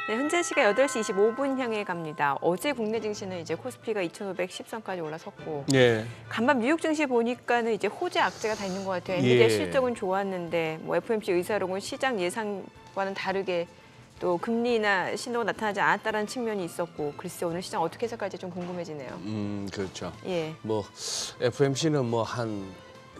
네, 현재 시각 8시 25분 향해 갑니다. 어제 국내 증시는 이제 코스피가 2,510선까지 올라섰고 예. 간밤 뉴욕 증시 보니까는 이제 호재 악재가 다 있는 것 같아요. 엔비디아 예. 실적은 좋았는데 뭐 FOMC 의사록은 시장 예상과는 다르게 또 금리나 신호가 나타나지 않았다는 측면이 있었고 글쎄 오늘 시장 어떻게 해석할지 좀 궁금해지네요. 그렇죠. 예. 뭐 FOMC는 뭐 한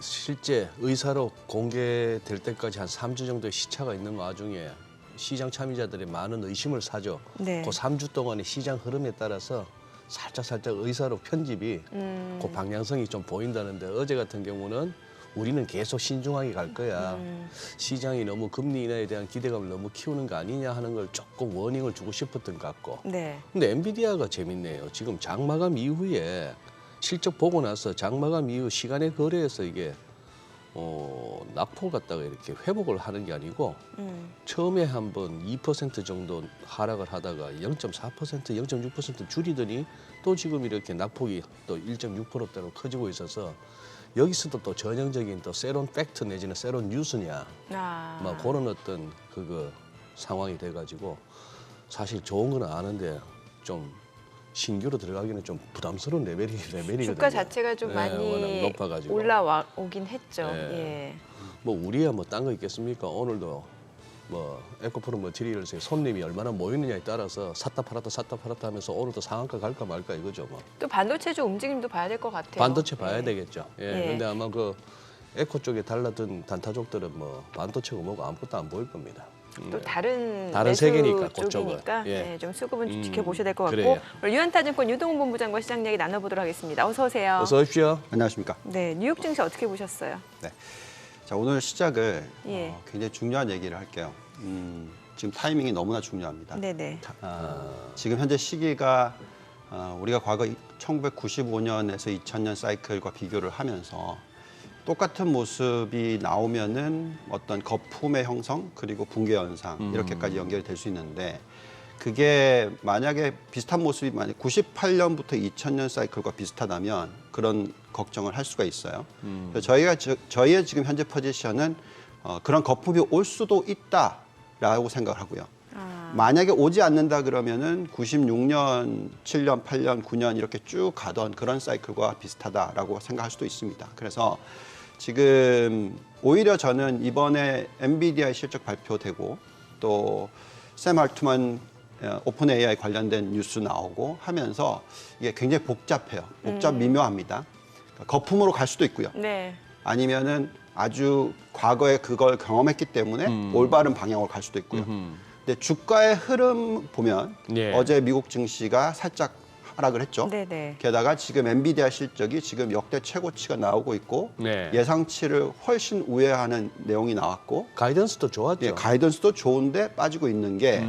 실제 의사록 공개될 때까지 한 3주 정도의 시차가 있는 와중에 시장 참여자들이 많은 의심을 사죠. 네. 그 3주 동안의 시장 흐름에 따라서 살짝 의사록 편집이 그 방향성이 좀 보인다는데 어제 같은 경우는 우리는 계속 신중하게 갈 거야. 시장이 너무 금리 인하에 대한 기대감을 너무 키우는 거 아니냐 하는 걸 조금 워닝을 주고 싶었던 것 같고. 네. 근데 엔비디아가 재밌네요. 지금 장마감 이후에 실적 보고 나서 장마감 이후 시간의 거래에서 이게 낙폭 갖다가 이렇게 회복을 하는 게 아니고 처음에 한번 2% 정도 하락을 하다가 0.4%, 0.6% 줄이더니 또 지금 이렇게 낙폭이 또 1.6%대로 커지고 있어서 여기서도 또 전형적인 또 새로운 팩트 내지는 새로운 뉴스냐 막 그런 어떤 상황이 돼가지고 사실 좋은 건 아는데 좀 신규로 들어가기는 좀 부담스러운 레벨이거든요. 주가 자체가 좀 워낙 많이 높아가지고. 올라오긴 했죠. 예. 예. 뭐 우리야 뭐 딴 거 있겠습니까? 오늘도 뭐 에코프로 머티리얼스에 손님이 얼마나 모이느냐에 따라서 샀다 팔았다 하면서 오늘도 상한가 갈까 말까 이거죠 뭐. 또 반도체주 움직임도 봐야 될 것 같아요. 반도체 봐야 예. 되겠죠. 예. 예. 근데 아마 그 에코 쪽에 달라든 단타족들은 뭐 반도체고 뭐고 아무것도 안 보일 겁니다. 또 다른 다른 세계니까, 그쪽은. 쪽이니까 예. 네, 좀 수급은 좀 지켜보셔야 될 것 같고 그래요. 오늘 유한타증권 유동훈 본부장과 시장 이야기 나눠보도록 하겠습니다. 어서 오세요. 어서 오십시오. 안녕하십니까. 네, 뉴욕 증시 어떻게 보셨어요? 네. 자, 오늘 시작을 예. 굉장히 중요한 얘기를 할게요. 지금 타이밍이 너무나 중요합니다. 네네. 지금 현재 시기가 우리가 과거 1995년에서 2000년 사이클과 비교를 하면서 똑같은 모습이 나오면은 어떤 거품의 형성 그리고 붕괴 현상 이렇게까지 연결이 될 수 있는데 그게 만약에 비슷한 모습이 만약 98년부터 2000년 사이클과 비슷하다면 그런 걱정을 할 수가 있어요. 그래서 저희의 지금 현재 포지션은 그런 거품이 올 수도 있다라고 생각을 하고요. 만약에 오지 않는다 그러면은 96년, 7년, 8년, 9년 이렇게 쭉 가던 그런 사이클과 비슷하다라고 생각할 수도 있습니다. 그래서 지금 오히려 저는 이번에 엔비디아의 실적 발표되고 또 샘 알트만 오픈 AI 관련된 뉴스 나오고 하면서 이게 굉장히 복잡해요. 미묘합니다. 그러니까 거품으로 갈 수도 있고요. 네. 아니면은 아주 과거에 그걸 경험했기 때문에 올바른 방향으로 갈 수도 있고요. 근데 주가의 흐름 보면 예. 어제 미국 증시가 살짝 하락을 했죠. 네네. 게다가 지금 엔비디아 실적이 지금 역대 최고치가 나오고 있고 네. 예상치를 훨씬 우회하는 내용이 나왔고 가이던스도 좋았죠. 예, 가이던스도 좋은데 빠지고 있는 게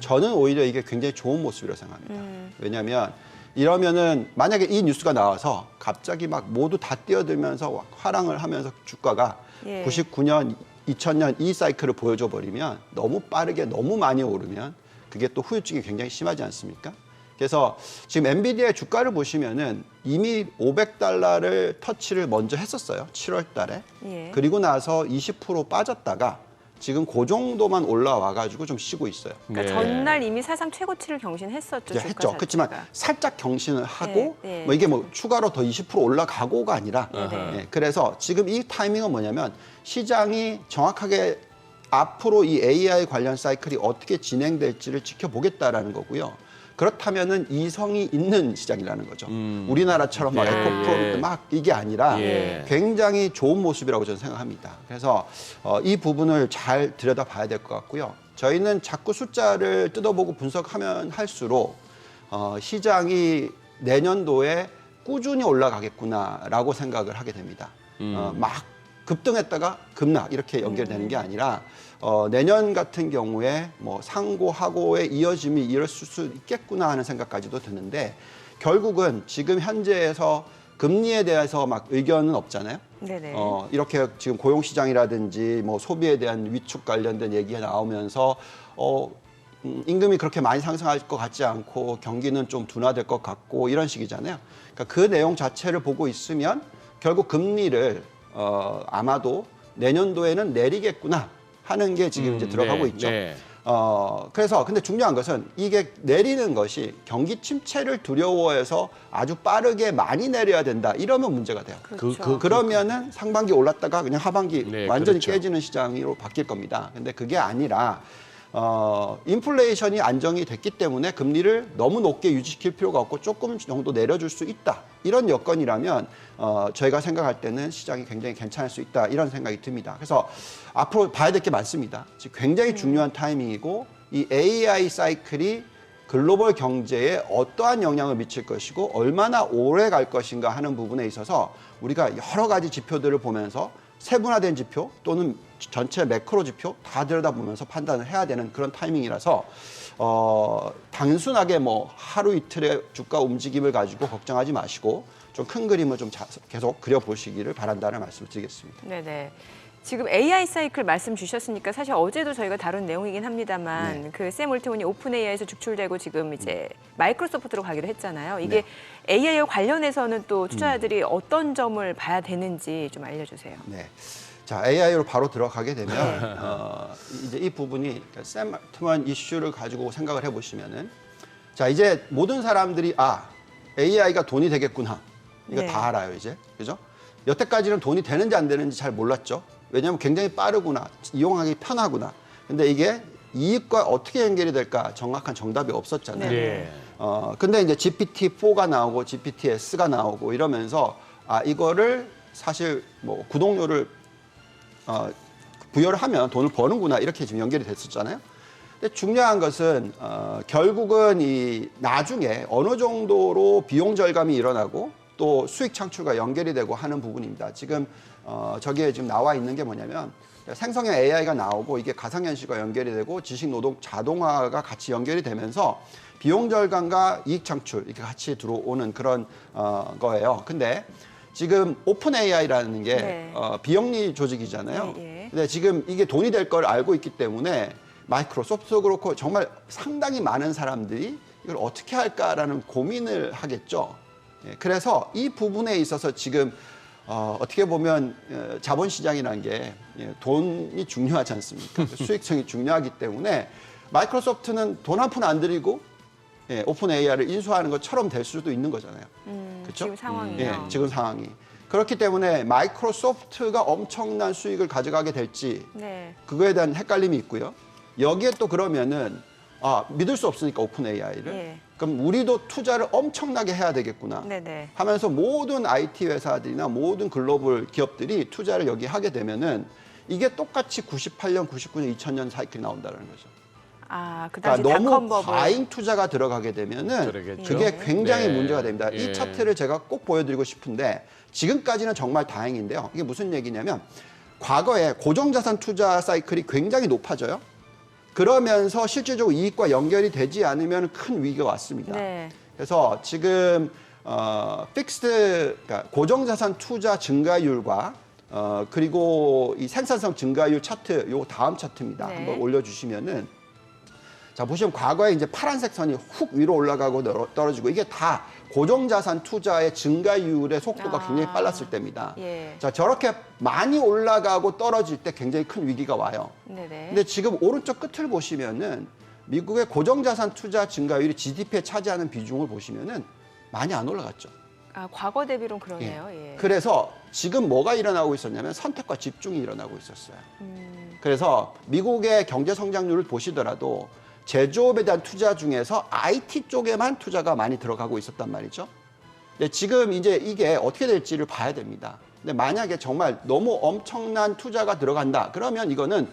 저는 오히려 이게 굉장히 좋은 모습이라고 생각합니다. 왜냐하면 이러면은 만약에 이 뉴스가 나와서 갑자기 막 모두 다 뛰어들면서 화랑을 하면서 주가가 예. 99년, 2000년 이 사이클을 보여줘 버리면 너무 빠르게 너무 많이 오르면 그게 또 후유증이 굉장히 심하지 않습니까? 그래서 지금 엔비디아의 주가를 보시면은 이미 $500를 터치를 먼저 했었어요. 7월 달에. 예. 그리고 나서 20% 빠졌다가 지금 그 정도만 올라와 가지고 좀 쉬고 있어요. 그러니까 네. 전날 이미 사상 최고치를 경신했었죠. 이제 주가 했죠. 자체가. 그렇지만 살짝 경신을 하고 네, 네. 뭐 이게 뭐 추가로 더 20% 올라가고가 아니라 예, 그래서 지금 이 타이밍은 뭐냐면 시장이 정확하게 앞으로 이 AI 관련 사이클이 어떻게 진행될지를 지켜보겠다라는 거고요. 그렇다면은 이성이 있는 시장이라는 거죠. 우리나라처럼 막 예, 에코프로 예. 막 이게 아니라 예. 굉장히 좋은 모습이라고 저는 생각합니다. 그래서 이 부분을 잘 들여다봐야 될 것 같고요. 저희는 자꾸 숫자를 뜯어보고 분석하면 할수록 시장이 내년도에 꾸준히 올라가겠구나라고 생각을 하게 됩니다. 막 급등했다가 급락 이렇게 연결되는 게 아니라 내년 같은 경우에 뭐 상고하고의 이어짐이 이어질 수 있겠구나 하는 생각까지도 드는데 결국은 지금 현재에서 금리에 대해서 막 의견은 없잖아요. 네네. 이렇게 지금 고용시장이라든지 뭐 소비에 대한 위축 관련된 얘기가 나오면서 임금이 그렇게 많이 상승할 것 같지 않고 경기는 좀 둔화될 것 같고 이런 식이잖아요. 그러니까 그 내용 자체를 보고 있으면 결국 금리를 아마도 내년도에는 내리겠구나 하는 게 지금 이제 들어가고 네, 있죠. 네. 그래서 근데 중요한 것은 이게 내리는 것이 경기 침체를 두려워해서 아주 빠르게 많이 내려야 된다. 이러면 문제가 돼요. 그렇죠. 그러면은 상반기 올랐다가 그냥 하반기 네, 완전히 그렇죠. 깨지는 시장으로 바뀔 겁니다. 근데 그게 아니라 인플레이션이 안정이 됐기 때문에 금리를 너무 높게 유지시킬 필요가 없고 조금 정도 내려줄 수 있다. 이런 여건이라면 저희가 생각할 때는 시장이 굉장히 괜찮을 수 있다. 이런 생각이 듭니다. 그래서 앞으로 봐야 될 게 많습니다. 지금 굉장히 중요한 타이밍이고 이 AI 사이클이 글로벌 경제에 어떠한 영향을 미칠 것이고 얼마나 오래 갈 것인가 하는 부분에 있어서 우리가 여러 가지 지표들을 보면서 세분화된 지표 또는 전체 매크로 지표 다 들여다보면서 판단을 해야 되는 그런 타이밍이라서 단순하게 뭐 하루 이틀의 주가 움직임을 가지고 걱정하지 마시고 좀 큰 그림을 좀 계속 그려보시기를 바란다는 말씀을 드리겠습니다. 네네. 지금 AI 사이클 말씀 주셨으니까 사실 어제도 저희가 다룬 내용이긴 합니다만 네. 그 샘 올트먼이 오픈 AI에서 축출되고 지금 이제 마이크로소프트로 가기로 했잖아요. 이게 AI와 관련해서는 또 투자자들이 어떤 점을 봐야 되는지 좀 알려주세요. 네. 자, AI로 바로 들어가게 되면 이제 이 부분이 샘 올트먼 이슈를 가지고 생각을 해보시면은 자, 이제 모든 사람들이 AI가 돈이 되겠구나. 이거 네. 다 알아요, 이제. 그죠? 여태까지는 돈이 되는지 안 되는지 잘 몰랐죠. 왜냐하면 굉장히 빠르구나. 이용하기 편하구나. 근데 이게 이익과 어떻게 연결이 될까 정확한 정답이 없었잖아요. 네. 근데 이제 GPT-4가 나오고 GPT-S가 나오고 이러면서 이거를 사실 뭐 구독료를 부여를 하면 돈을 버는구나 이렇게 지금 연결이 됐었잖아요. 근데 중요한 것은 결국은 이 나중에 어느 정도로 비용 절감이 일어나고 또 수익 창출과 연결이 되고 하는 부분입니다. 지금 저기에 지금 나와 있는 게 뭐냐면 생성형 AI가 나오고 이게 가상현실과 연결이 되고 지식노동 자동화가 같이 연결이 되면서 비용 절감과 이익 창출 이렇게 같이 들어오는 그런 거예요. 근데 지금 오픈 AI라는 게 네. 비영리 조직이잖아요. 예. 근데 지금 이게 돈이 될 걸 알고 있기 때문에 마이크로소프트도 그렇고 정말 상당히 많은 사람들이 이걸 어떻게 할까라는 고민을 하겠죠. 그래서 이 부분에 있어서 지금 어떻게 보면 자본시장이라는 게 돈이 중요하지 않습니까? 수익성이 중요하기 때문에 마이크로소프트는 돈 한 푼 안 들이고 오픈 AI를 인수하는 것처럼 될 수도 있는 거잖아요. 그렇죠? 지금 상황이요. 지금 상황이. 그렇기 때문에 마이크로소프트가 엄청난 수익을 가져가게 될지 네. 그거에 대한 헷갈림이 있고요. 여기에 또 그러면은 믿을 수 없으니까 오픈 AI를. 예. 그럼 우리도 투자를 엄청나게 해야 되겠구나. 네네. 하면서 모든 IT 회사들이나 모든 글로벌 기업들이 투자를 여기 하게 되면은 이게 똑같이 98년, 99년, 2000년 사이클이 나온다는 거죠. 그 당시 그러니까 너무 닷컴 버블. 과잉 투자가 들어가게 되면은 그러겠죠. 그게 굉장히 네. 문제가 됩니다. 예. 이 차트를 제가 꼭 보여드리고 싶은데 지금까지는 정말 다행인데요. 이게 무슨 얘기냐면 과거에 고정자산 투자 사이클이 굉장히 높아져요. 그러면서 실질적으로 이익과 연결이 되지 않으면 큰 위기가 왔습니다. 네. 그래서 지금 그러니까 고정자산 투자 증가율과 그리고 이 생산성 증가율 차트, 요 다음 차트입니다. 네. 한번 올려주시면은 자 보시면 과거에 이제 파란색 선이 훅 위로 올라가고 떨어지고 이게 다 고정자산 투자의 증가율의 속도가 굉장히 빨랐을 때입니다. 예. 자 저렇게 많이 올라가고 떨어질 때 굉장히 큰 위기가 와요. 네네. 근데 지금 오른쪽 끝을 보시면은 미국의 고정자산 투자 증가율이 GDP에 차지하는 비중을 보시면은 많이 안 올라갔죠. 과거 대비로는 그러네요. 예. 그래서 지금 뭐가 일어나고 있었냐면 선택과 집중이 일어나고 있었어요. 그래서 미국의 경제 성장률을 보시더라도 제조업에 대한 투자 중에서 IT 쪽에만 투자가 많이 들어가고 있었단 말이죠. 근데 지금 이제 이게 어떻게 될지를 봐야 됩니다. 근데 만약에 정말 너무 엄청난 투자가 들어간다. 그러면 이거는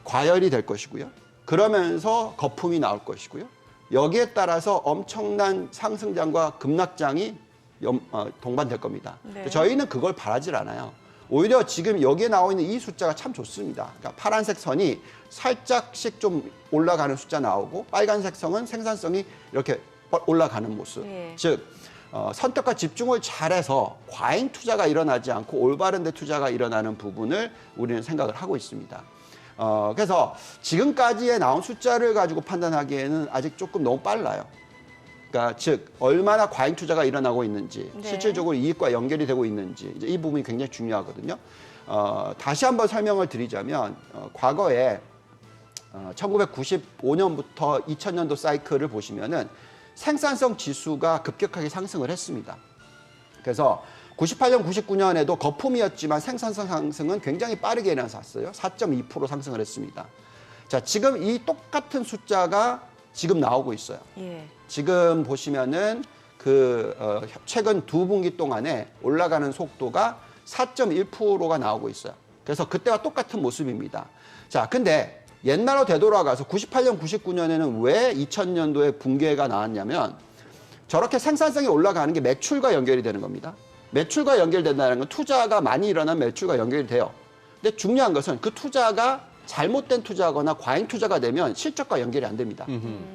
과열이 될 것이고요. 그러면서 거품이 나올 것이고요. 여기에 따라서 엄청난 상승장과 급락장이 동반될 겁니다. 네. 저희는 그걸 바라질 않아요. 오히려 지금 여기에 나와 있는 이 숫자가 참 좋습니다. 그러니까 파란색 선이 살짝씩 좀 올라가는 숫자 나오고 빨간색 선은 생산성이 이렇게 올라가는 모습. 예. 즉 선택과 집중을 잘해서 과잉 투자가 일어나지 않고 올바른 데 투자가 일어나는 부분을 우리는 생각을 하고 있습니다. 그래서 지금까지의 나온 숫자를 가지고 판단하기에는 아직 조금 너무 빨라요. 그러니까 즉 얼마나 과잉 투자가 일어나고 있는지 네. 실질적으로 이익과 연결이 되고 있는지 이제 이 부분이 굉장히 중요하거든요. 다시 한번 설명을 드리자면 과거에 1995년부터 2000년도 사이클을 보시면은 생산성 지수가 급격하게 상승을 했습니다. 그래서 98년, 99년에도 거품이었지만 생산성 상승은 굉장히 빠르게 일어났어요. 4.2% 상승을 했습니다. 자, 지금 이 똑같은 숫자가 지금 나오고 있어요. 예. 지금 보시면은 최근 2분기 동안에 올라가는 속도가 4.1%가 나오고 있어요. 그래서 그때와 똑같은 모습입니다. 자, 근데 옛날로 되돌아가서 98년, 99년에는 왜 2000년도에 붕괴가 나왔냐면 저렇게 생산성이 올라가는 게 매출과 연결이 되는 겁니다. 매출과 연결된다는 건 투자가 많이 일어나면 매출과 연결이 돼요. 근데 중요한 것은 그 투자가 잘못된 투자거나 과잉 투자가 되면 실적과 연결이 안 됩니다.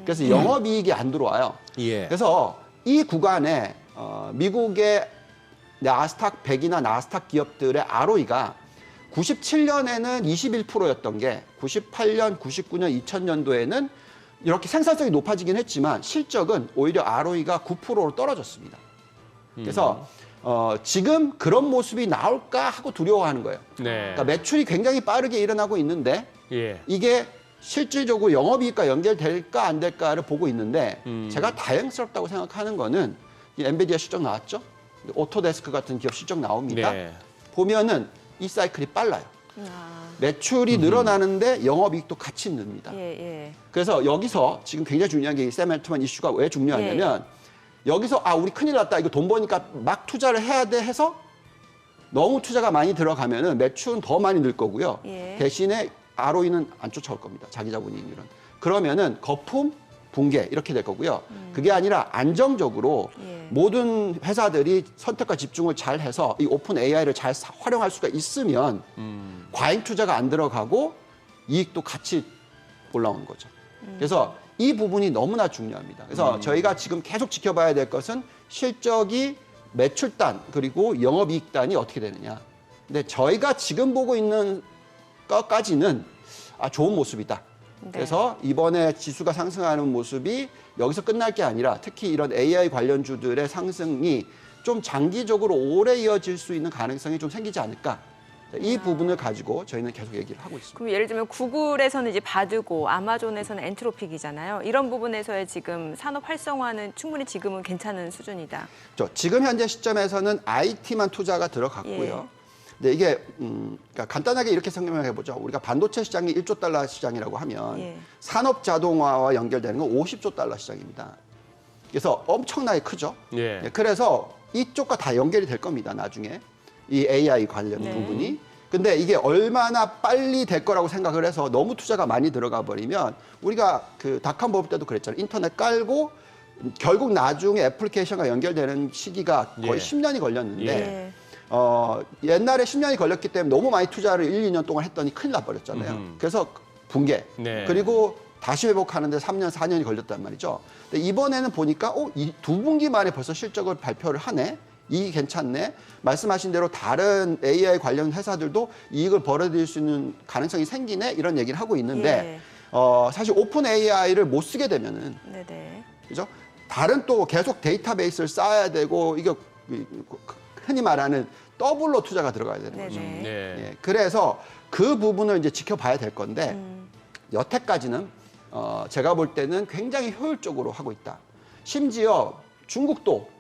그래서 영업이익이 안 들어와요. 예. 그래서 이 구간에 미국의 나스닥 100이나 나스닥 기업들의 ROE가 97년에는 21%였던 게 98년, 99년, 2000년도에는 이렇게 생산성이 높아지긴 했지만 실적은 오히려 ROE가 9%로 떨어졌습니다. 그래서 지금 그런 모습이 나올까 하고 두려워하는 거예요. 네. 그러니까 매출이 굉장히 빠르게 일어나고 있는데 예. 이게 실질적으로 영업이익과 연결될까 안 될까를 보고 있는데 제가 다행스럽다고 생각하는 거는 이 엔비디아 실적 나왔죠? 오토데스크 같은 기업 실적 나옵니다. 네. 보면은 이 사이클이 빨라요. 아, 매출이 늘어나는데 영업이익도 같이 늡니다. 예. 그래서 여기서 지금 굉장히 중요한 게 이 샘 알트만 이슈가 왜 중요하냐면 여기서 우리 큰일 났다. 이거 돈 버니까 막 투자를 해야 돼 해서 너무 투자가 많이 들어가면은 매출은 더 많이 늘 거고요. 예. 대신에 ROE는 안 쫓아올 겁니다. 자기 자본이익률은. 그러면은 거품, 붕괴 이렇게 될 거고요. 그게 아니라 안정적으로 예. 모든 회사들이 선택과 집중을 잘 해서 이 오픈 AI를 잘 활용할 수가 있으면 과잉 투자가 안 들어가고 이익도 같이 올라오는 거죠. 그래서 이 부분이 너무나 중요합니다. 그래서 저희가 지금 계속 지켜봐야 될 것은 실적이 매출단 그리고 영업이익단이 어떻게 되느냐. 근데 저희가 지금 보고 있는 것까지는 좋은 모습이다. 네. 그래서 이번에 지수가 상승하는 모습이 여기서 끝날 게 아니라 특히 이런 AI 관련주들의 상승이 좀 장기적으로 오래 이어질 수 있는 가능성이 좀 생기지 않을까. 이 부분을 가지고 저희는 계속 얘기를 하고 있습니다. 그럼 예를 들면 구글에서는 이제 바드고 아마존에서는 엔트로픽이잖아요. 이런 부분에서의 지금 산업 활성화는 충분히 지금은 괜찮은 수준이다. 지금 현재 시점에서는 IT만 투자가 들어갔고요. 근데 이게 그러니까 간단하게 이렇게 설명해 보죠. 우리가 반도체 시장이 1조 달러 시장이라고 하면 산업 자동화와 연결되는 건 50조 달러 시장입니다. 그래서 엄청나게 크죠. 예. 그래서 이쪽과 다 연결이 될 겁니다. 나중에 이 AI 관련 부분이. 근데 이게 얼마나 빨리 될 거라고 생각을 해서 너무 투자가 많이 들어가 버리면 우리가 그 닷컴 버블 때도 그랬잖아요. 인터넷 깔고 결국 나중에 애플리케이션과 연결되는 시기가 거의 10년이 걸렸는데 옛날에 10년이 걸렸기 때문에 너무 많이 투자를 1, 2년 동안 했더니 큰일 나버렸잖아요. 그래서 붕괴. 네. 그리고 다시 회복하는데 3년, 4년이 걸렸단 말이죠. 근데 이번에는 보니까 이 2분기 만에 벌써 실적을 발표를 하네. 이익이 괜찮네. 말씀하신 대로 다른 AI 관련 회사들도 이익을 벌어들일 수 있는 가능성이 생기네. 이런 얘기를 하고 있는데 사실 오픈 AI를 못 쓰게 되면은 그죠? 다른 또 계속 데이터베이스를 쌓아야 되고 이게 흔히 말하는 더블로 투자가 들어가야 되는 거죠. 예, 그래서 그 부분을 이제 지켜봐야 될 건데 여태까지는 제가 볼 때는 굉장히 효율적으로 하고 있다. 심지어 중국도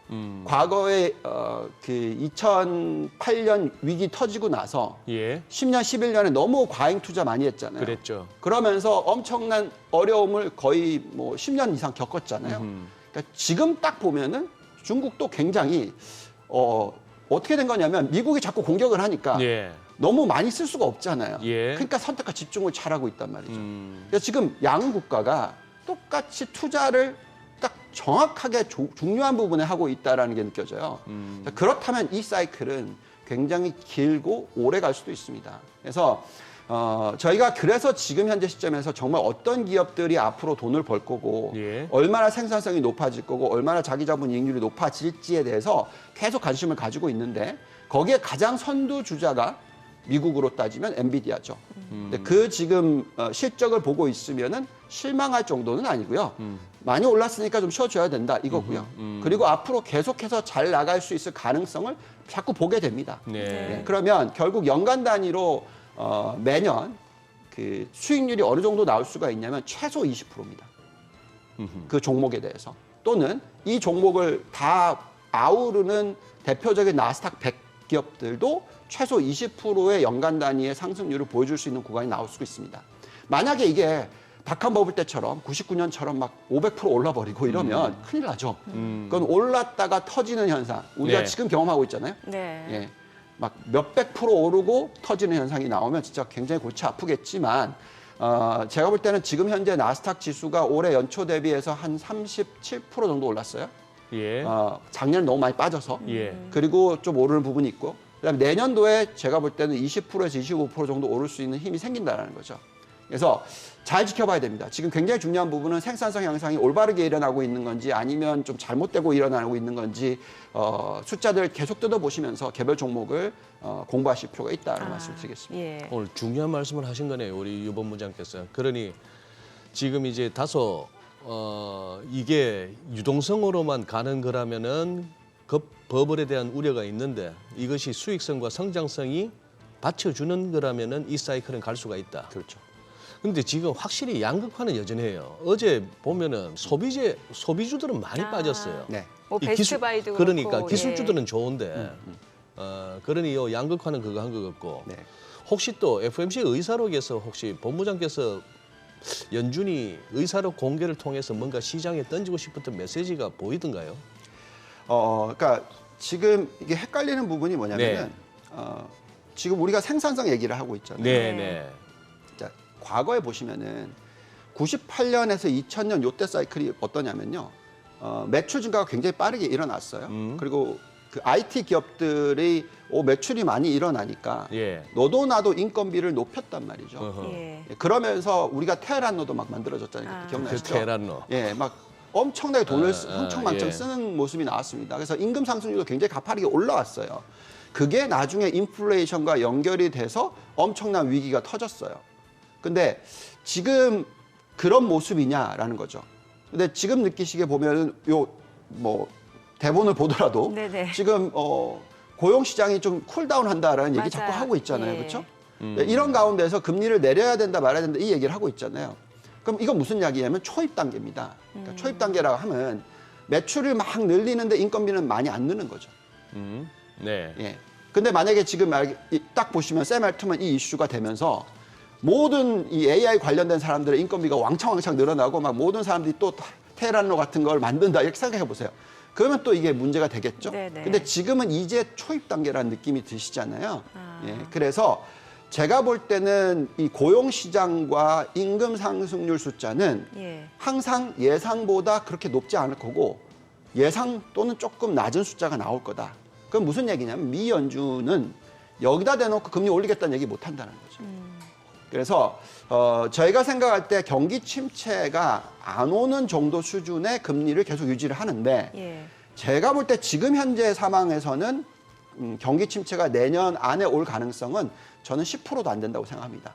과거에 그 2008년 위기 터지고 나서 10년, 11년에 너무 과잉 투자 많이 했잖아요. 그랬죠. 그러면서 엄청난 어려움을 거의 뭐 10년 이상 겪었잖아요. 그러니까 지금 딱 보면은 중국도 굉장히 어떻게 된 거냐면 미국이 자꾸 공격을 하니까 너무 많이 쓸 수가 없잖아요. 그러니까 선택과 집중을 잘하고 있단 말이죠. 그래서 지금 양 국가가 똑같이 투자를 딱 정확하게 중요한 부분에 하고 있다는 게 느껴져요. 그렇다면 이 사이클은 굉장히 길고 오래 갈 수도 있습니다. 그래서 저희가 그래서 지금 현재 시점에서 정말 어떤 기업들이 앞으로 돈을 벌 거고 얼마나 생산성이 높아질 거고 얼마나 자기 자본 이익률이 높아질지에 대해서 계속 관심을 가지고 있는데 거기에 가장 선두 주자가 미국으로 따지면 엔비디아죠. 근데 그 지금 실적을 보고 있으면은 실망할 정도는 아니고요. 많이 올랐으니까 좀 쉬어줘야 된다 이거고요. 그리고 앞으로 계속해서 잘 나갈 수 있을 가능성을 자꾸 보게 됩니다. 그러면 결국 연간 단위로 매년 그 수익률이 어느 정도 나올 수가 있냐면 최소 20%입니다. 그 종목에 대해서. 또는 이 종목을 다 아우르는 대표적인 나스닥 100 기업들도 최소 20%의 연간 단위의 상승률을 보여줄 수 있는 구간이 나올 수 있습니다. 만약에 이게 박한 버블 때처럼 99년처럼 막 500% 올라버리고 이러면 큰일 나죠. 그건 올랐다가 터지는 현상. 우리가 네. 지금 경험하고 있잖아요. 네. 예. 막 몇백 프로 오르고 터지는 현상이 나오면 진짜 굉장히 골치 아프겠지만 제가 볼 때는 지금 현재 나스닥 지수가 올해 연초 대비해서 한 37% 정도 올랐어요. 예. 작년 너무 많이 빠져서. 예. 그리고 좀 오르는 부분이 있고 그다음에 내년도에 제가 볼 때는 20%에서 25% 정도 오를 수 있는 힘이 생긴다는 거죠. 그래서 잘 지켜봐야 됩니다. 지금 굉장히 중요한 부분은 생산성 향상이 올바르게 일어나고 있는 건지 아니면 좀 잘못되고 일어나고 있는 건지 숫자들 계속 뜯어보시면서 개별 종목을 공부하실 필요가 있다는 말씀을 드리겠습니다. 예. 오늘 중요한 말씀을 하신 거네요, 우리 유 본부장께서. 그러니 지금 이제 다소 이게 유동성으로만 가는 거라면은 버블에 대한 우려가 있는데 이것이 수익성과 성장성이 받쳐주는 거라면은 이 사이클은 갈 수가 있다. 그렇죠. 근데 지금 확실히 양극화는 여전해요. 어제 보면은 소비주들은 많이 빠졌어요. 네. 뭐 이 베스트바이도 그러니까 그렇고, 기술주들은 예. 좋은데 그러니 요 양극화는 그거 한 것 같고 네. 혹시 또 FMC 의사록에서 혹시 본부장께서 연준이 의사록 공개를 통해서 뭔가 시장에 던지고 싶었던 메시지가 보이던가요? 그러니까 지금 이게 헷갈리는 부분이 뭐냐면은 네. 지금 우리가 생산성 얘기를 하고 있잖아요. 네, 네. 자, 과거에 보시면은 98년에서 2000년 요때 사이클이 어떠냐면요. 매출 증가가 굉장히 빠르게 일어났어요. 그리고 그 IT 기업들이 매출이 많이 일어나니까 예. 너도 나도 인건비를 높였단 말이죠. 어허. 예. 그러면서 우리가 테헤란노도 막 만들어졌잖아요. 그때 아. 그 기억나시죠? 테란노. 예, 막 엄청나게 돈을 흥청망청 예. 쓰는 모습이 나왔습니다. 그래서 임금 상승률도 굉장히 가파르게 올라왔어요. 그게 나중에 인플레이션과 연결이 돼서 엄청난 위기가 터졌어요. 근데 지금 그런 모습이냐라는 거죠. 근데 지금 느끼시게 보면은 뭐 대본을 보더라도 네네. 지금 고용 시장이 좀 쿨다운 한다라는 얘기 맞아요. 자꾸 하고 있잖아요. 예. 그렇죠? 이런 가운데서 금리를 내려야 된다 말아야 된다 이 얘기를 하고 있잖아요. 그럼 이건 무슨 이야기냐면 초입 단계입니다. 그러니까 초입 단계라고 하면 매출을 막 늘리는데 인건비는 많이 안 느는 거죠. 네. 예. 근데 만약에 지금 딱 보시면 샘 알트만 이 이슈가 되면서 모든 이 AI 관련된 사람들의 인건비가 왕창 늘어나고 막 모든 사람들이 또 테헤란노 같은 걸 만든다 이렇게 생각해 보세요. 그러면 또 이게 문제가 되겠죠. 네네. 근데 지금은 이제 초입 단계라는 느낌이 드시잖아요. 아. 예. 그래서 제가 볼 때는 이 고용 시장과 임금 상승률 숫자는 예. 항상 예상보다 그렇게 높지 않을 거고 예상 또는 조금 낮은 숫자가 나올 거다. 그건 무슨 얘기냐면 미 연준은 여기다 대놓고 금리 올리겠다는 얘기 못 한다는 거죠. 그래서 저희가 생각할 때 경기 침체가 안 오는 정도 수준의 금리를 계속 유지를 하는데 예. 제가 볼 때 지금 현재 상황에서는 경기 침체가 내년 안에 올 가능성은 저는 10%도 안 된다고 생각합니다.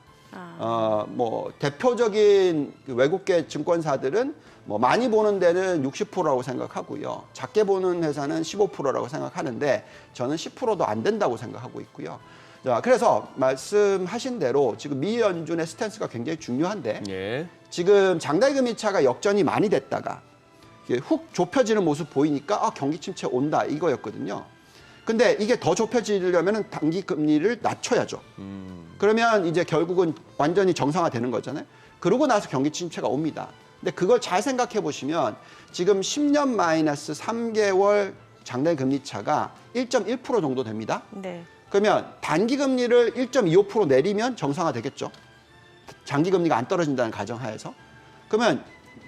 뭐 대표적인 그 외국계 증권사들은 뭐 많이 보는 데는 60%라고 생각하고요. 작게 보는 회사는 15%라고 생각하는데 저는 10%도 안 된다고 생각하고 있고요. 자, 그래서 말씀하신 대로 지금 미 연준의 스탠스가 굉장히 중요한데 예. 지금 장달 금리 차가 역전이 많이 됐다가 이게 훅 좁혀지는 모습 보이니까 경기 침체 온다 이거였거든요. 근데 이게 더 좁혀지려면 단기 금리를 낮춰야죠. 그러면 이제 결국은 완전히 정상화되는 거잖아요. 그러고 나서 경기 침체가 옵니다. 근데 그걸 잘 생각해 보시면 지금 10년 마이너스 3개월 장달 금리 차가 1.1% 정도 됩니다. 네. 그러면 단기 금리를 1.25% 내리면 정상화 되겠죠. 장기 금리가 안 떨어진다는 가정하에서. 그러면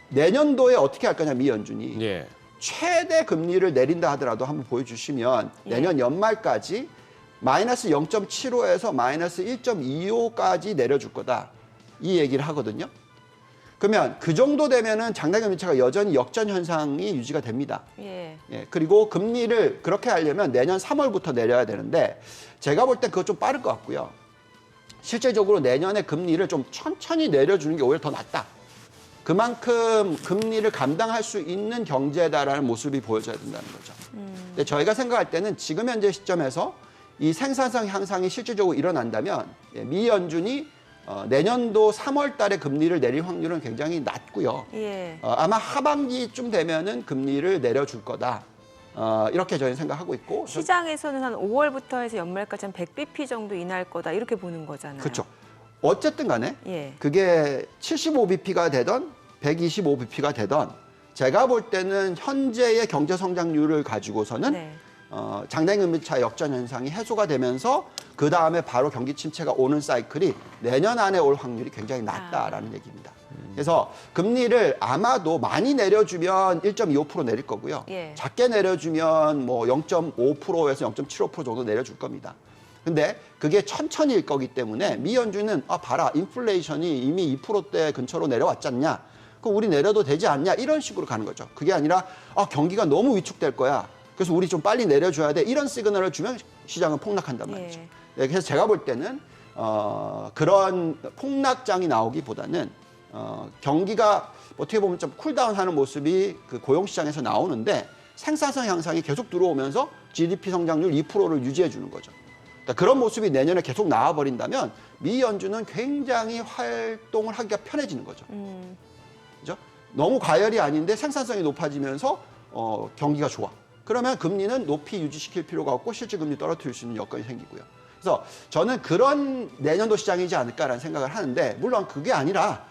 내년도에 어떻게 할 거냐 미 연준이. 예. 최대 금리를 내린다 하더라도 한번 보여주시면 내년 연말까지 마이너스 0.75에서 마이너스 1.25까지 내려줄 거다. 이 얘기를 하거든요. 그러면 그 정도 되면은 장달 금리 차가 여전히 역전 현상이 유지가 됩니다. 예. 예, 그리고 금리를 그렇게 하려면 내년 3월부터 내려야 되는데 제가 볼 때 그거 좀 빠를 것 같고요. 실제적으로 내년에 금리를 좀 천천히 내려주는 게 오히려 더 낫다. 그만큼 금리를 감당할 수 있는 경제다라는 모습이 보여져야 된다는 거죠. 근데 저희가 생각할 때는 지금 현재 시점에서 이 생산성 향상이 실질적으로 일어난다면 미 연준이 내년도 3월 달에 금리를 내릴 확률은 굉장히 낮고요. 예. 아마 하반기쯤 되면은 금리를 내려줄 거다. 이렇게 저희는 생각하고 있고. 시장에서는 한 5월부터 해서 연말까지 한 100bp 정도 인하할 거다 이렇게 보는 거잖아요. 그렇죠. 어쨌든 간에 예. 그게 75bp가 되던 125bp가 되던 제가 볼 때는 현재의 경제 성장률을 가지고서는 네. 장대금리차 역전 현상이 해소가 되면서 그 다음에 바로 경기 침체가 오는 사이클이 내년 안에 올 확률이 굉장히 낮다라는 얘기입니다. 그래서 금리를 아마도 많이 내려주면 1.25% 내릴 거고요. 예. 작게 내려주면 뭐 0.5%에서 0.75% 정도 내려줄 겁니다. 근데 그게 천천히일 거기 때문에 미 연준은 봐라 인플레이션이 이미 2%대 근처로 내려왔잖냐. 그럼 우리 내려도 되지 않냐 이런 식으로 가는 거죠. 그게 아니라 경기가 너무 위축될 거야. 그래서 우리 좀 빨리 내려줘야 돼. 이런 시그널을 주면 시장은 폭락한단 말이죠. 예. 네, 그래서 제가 볼 때는 그런 폭락장이 나오기보다는 경기가 어떻게 보면 좀 쿨다운하는 모습이 그 고용시장에서 나오는데 생산성 향상이 계속 들어오면서 GDP 성장률 2%를 유지해 주는 거죠. 그러니까 그런 모습이 내년에 계속 나와버린다면 미 연준은 굉장히 활동을 하기가 편해지는 거죠. 그죠? 너무 과열이 아닌데 생산성이 높아지면서 경기가 좋아. 그러면 금리는 높이 유지시킬 필요가 없고 실질 금리 떨어뜨릴 수 있는 여건이 생기고요. 그래서 저는 그런 내년도 시장이지 않을까라는 생각을 하는데 물론 그게 아니라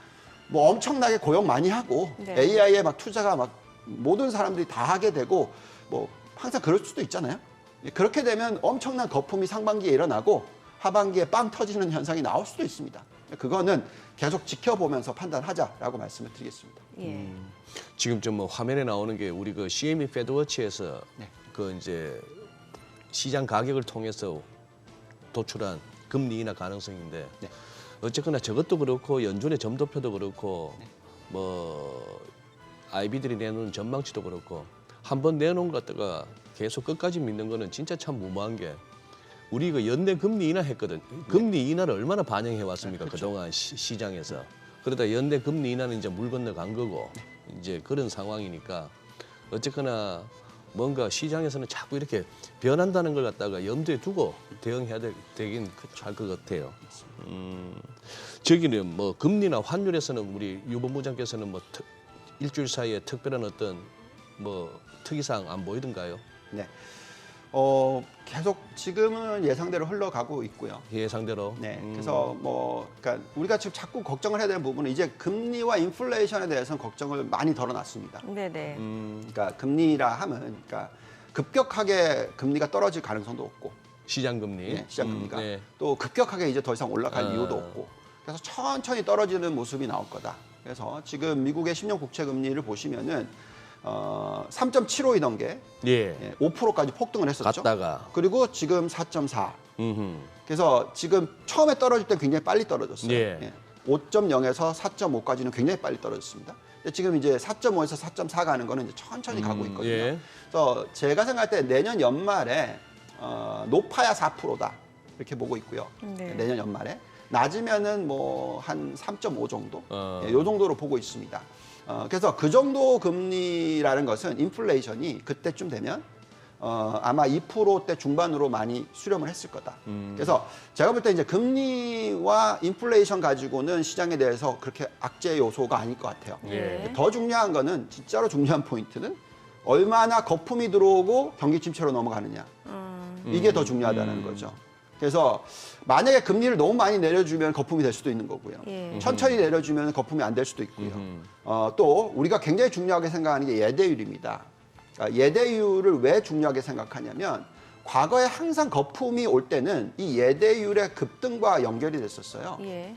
뭐 엄청나게 고용 많이 하고 네. AI에 막 투자가 막 모든 사람들이 다 하게 되고 뭐 항상 그럴 수도 있잖아요. 그렇게 되면 엄청난 거품이 상반기에 일어나고 하반기에 빵 터지는 현상이 나올 수도 있습니다. 그거는 계속 지켜보면서 판단하자라고 말씀을 드리겠습니다. 예. 지금 좀 뭐 화면에 나오는 게 우리 그 CME 패드워치에서 네. 그 이제 시장 가격을 통해서 도출한 금리 인하 가능성인데 네. 어쨌거나 저것도 그렇고 연준의 점도표도 그렇고 뭐 IB들이 내놓은 전망치도 그렇고 한번 내놓은 것 갖다가 계속 끝까지 믿는 거는 진짜 참 무모한 게 우리 그 연내 금리 인하 했거든. 금리 인하를 얼마나 반영해 왔습니까? 그렇죠. 그동안 시장에서. 그러다 연내 금리 인하는 이제 물 건너 간 거고 이제 그런 상황이니까 어쨌거나 뭔가 시장에서는 자꾸 이렇게 변한다는 걸 갖다가 염두에 두고 대응해야 되긴 할 것 같아요. 저기는 뭐 금리나 환율에서는 우리 유 본부장께서는 뭐 일주일 사이에 특별한 어떤 뭐 특이사항 안 보이던가요? 네. 계속 지금은 예상대로 흘러가고 있고요. 예상대로. 네. 그래서 뭐, 그러니까 우리가 지금 자꾸 걱정을 해야 되는 부분은 이제 금리와 인플레이션에 대해서는 걱정을 많이 덜어놨습니다. 네네. 그러니까 금리라 하면, 그러니까 급격하게 금리가 떨어질 가능성도 없고, 시장 금리. 네, 시장 금리가 네. 또 급격하게 이제 더 이상 올라갈 이유도 없고, 그래서 천천히 떨어지는 모습이 나올 거다. 그래서 지금 미국의 10년 국채 금리를 보시면은 3.75이던 게 예. 5%까지 폭등을 했었죠. 갔다가. 그리고 지금 4.4. 음흠. 그래서 지금 처음에 떨어질 때 굉장히 빨리 떨어졌어요. 예. 5.0에서 4.5까지는 굉장히 빨리 떨어졌습니다. 근데 지금 이제 4.5에서 4.4 가는 거는 이제 천천히 가고 있거든요. 예. 그래서 제가 생각할 때 내년 연말에 높아야 4%다 이렇게 보고 있고요. 네. 내년 연말에 낮으면은 뭐 한 3.5 정도, 요 정도로 보고 있습니다. 그래서 그 정도 금리라는 것은 인플레이션이 그때쯤 되면 아마 2%대 중반으로 많이 수렴을 했을 거다. 그래서 제가 볼 때 이제 금리와 인플레이션 가지고는 시장에 대해서 그렇게 악재 요소가 아닐 것 같아요. 예. 더 중요한 거는 진짜로 중요한 포인트는 얼마나 거품이 들어오고 경기 침체로 넘어가느냐. 이게 더 중요하다는 거죠. 그래서 만약에 금리를 너무 많이 내려주면 거품이 될 수도 있는 거고요. 예. 천천히 내려주면 거품이 안 될 수도 있고요. 또 우리가 굉장히 중요하게 생각하는 게 예대율입니다. 그러니까 예대율을 왜 중요하게 생각하냐면 과거에 항상 거품이 올 때는 이 예대율의 급등과 연결이 됐었어요. 예.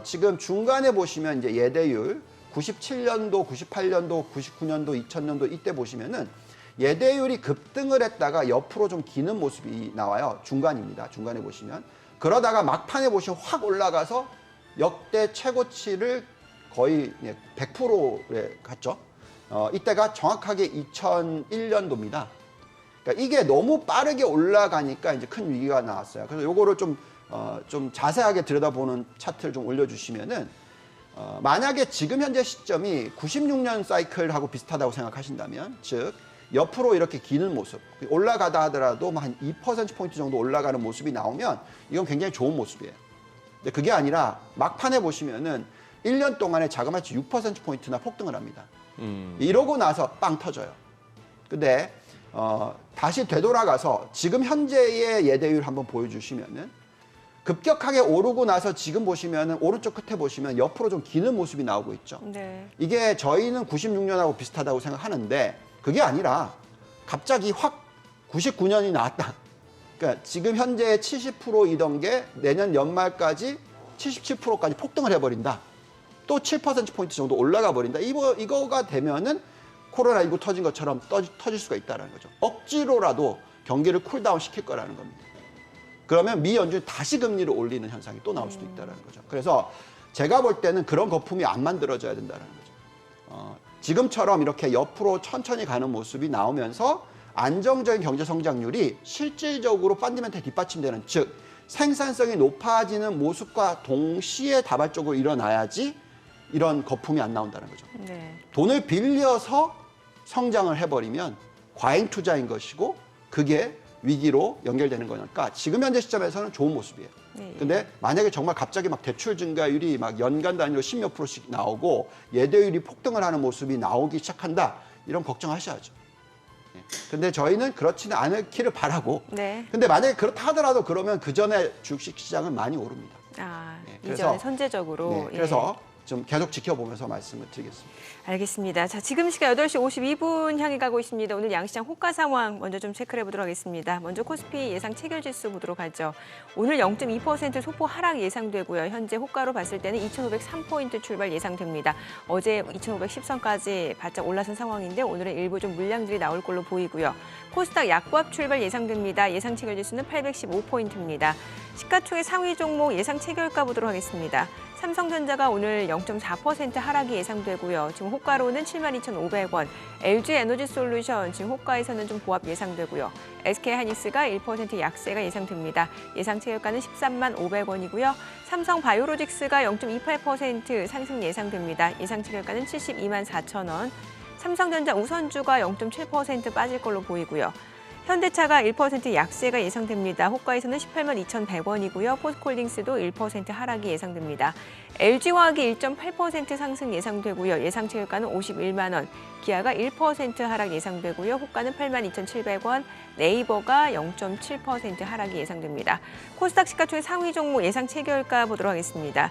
지금 중간에 보시면 이제 예대율 97년도, 98년도, 99년도, 2000년도 이때 보시면은 예대율이 급등을 했다가 옆으로 좀 기는 모습이 나와요. 중간입니다. 중간에 보시면. 그러다가 막판에 보시면 확 올라가서 역대 최고치를 거의 100%에 갔죠. 이때가 정확하게 2001년도입니다. 그러니까 이게 너무 빠르게 올라가니까 이제 큰 위기가 나왔어요. 그래서 요거를 좀 자세하게 들여다보는 차트를 좀 올려주시면은 만약에 지금 현재 시점이 96년 사이클하고 비슷하다고 생각하신다면, 즉 옆으로 이렇게 기는 모습, 올라가다 하더라도 한 2%포인트 정도 올라가는 모습이 나오면 이건 굉장히 좋은 모습이에요. 근데 그게 아니라 막판에 보시면은 1년 동안에 자그마치 6%포인트나 폭등을 합니다. 이러고 나서 빵 터져요. 근데 다시 되돌아가서 지금 현재의 예대율 한번 보여주시면은 급격하게 오르고 나서 지금 보시면은 오른쪽 끝에 보시면 옆으로 좀 기는 모습이 나오고 있죠. 네. 이게 저희는 96년하고 비슷하다고 생각하는데 그게 아니라 갑자기 확 99년이 나왔다. 그러니까 지금 현재 70%이던 게 내년 연말까지 77%까지 폭등을 해버린다. 또 7%포인트 정도 올라가 버린다. 이거가 되면은 코로나19 터진 것처럼 터질 수가 있다는 거죠. 억지로라도 경기를 쿨다운 시킬 거라는 겁니다. 그러면 미 연준이 다시 금리를 올리는 현상이 또 나올 수도 있다는 거죠. 그래서 제가 볼 때는 그런 거품이 안 만들어져야 된다는 거죠. 지금처럼 이렇게 옆으로 천천히 가는 모습이 나오면서 안정적인 경제 성장률이 실질적으로 펀더멘털 뒷받침되는, 즉 생산성이 높아지는 모습과 동시에 다발적으로 일어나야지 이런 거품이 안 나온다는 거죠. 네. 돈을 빌려서 성장을 해버리면 과잉 투자인 것이고 그게 위기로 연결되는 거니까 지금 현재 시점에서는 좋은 모습이에요. 네. 근데 만약에 정말 갑자기 막 대출 증가율이 막 연간 단위로 10몇 %씩 나오고 예대율이 폭등을 하는 모습이 나오기 시작한다, 이런 걱정하셔야죠. 근데 저희는 그렇지는 않기를 바라고. 네. 근데 만약에 그렇다 하더라도 그러면 그 전에 주식 시장은 많이 오릅니다. 그래서, 이전에 선제적으로. 그래서 좀 계속 지켜보면서 말씀을 드리겠습니다. 알겠습니다. 자, 지금 시간 8시 52분 향해 가고 있습니다. 오늘 양시장 호가 상황 먼저 좀 체크를 해보도록 하겠습니다. 먼저 코스피 예상 체결지수 보도록 하죠. 오늘 0.2% 소폭 하락 예상되고요. 현재 호가로 봤을 때는 2,503포인트 출발 예상됩니다. 어제 2,510선까지 바짝 올라선 상황인데 오늘은 일부 좀 물량들이 나올 걸로 보이고요. 코스닥 약보합 출발 예상됩니다. 예상 체결지수는 815포인트입니다. 시가총액 상위 종목 예상 체결가 보도록 하겠습니다. 삼성전자가 오늘 0.4% 하락이 예상되고요. 지금 호가로는 72,500원. LG에너지솔루션 지금 호가에서는 좀 보합 예상되고요. SK하이닉스가 1% 약세가 예상됩니다. 예상 체결가는 13만 500원이고요. 삼성바이오로직스가 0.28% 상승 예상됩니다. 예상 체결가는 72만 4천원. 삼성전자 우선주가 0.7% 빠질 걸로 보이고요. 현대차가 1% 약세가 예상됩니다. 호가에서는 18만 2,100원이고요. 포스코홀딩스도 1% 하락이 예상됩니다. LG화학이 1.8% 상승 예상되고요. 예상 체결가는 51만 원. 기아가 1% 하락 예상되고요. 호가는 8만 2,700원. 네이버가 0.7% 하락이 예상됩니다. 코스닥 시가총액 상위 종목 예상 체결가 보도록 하겠습니다.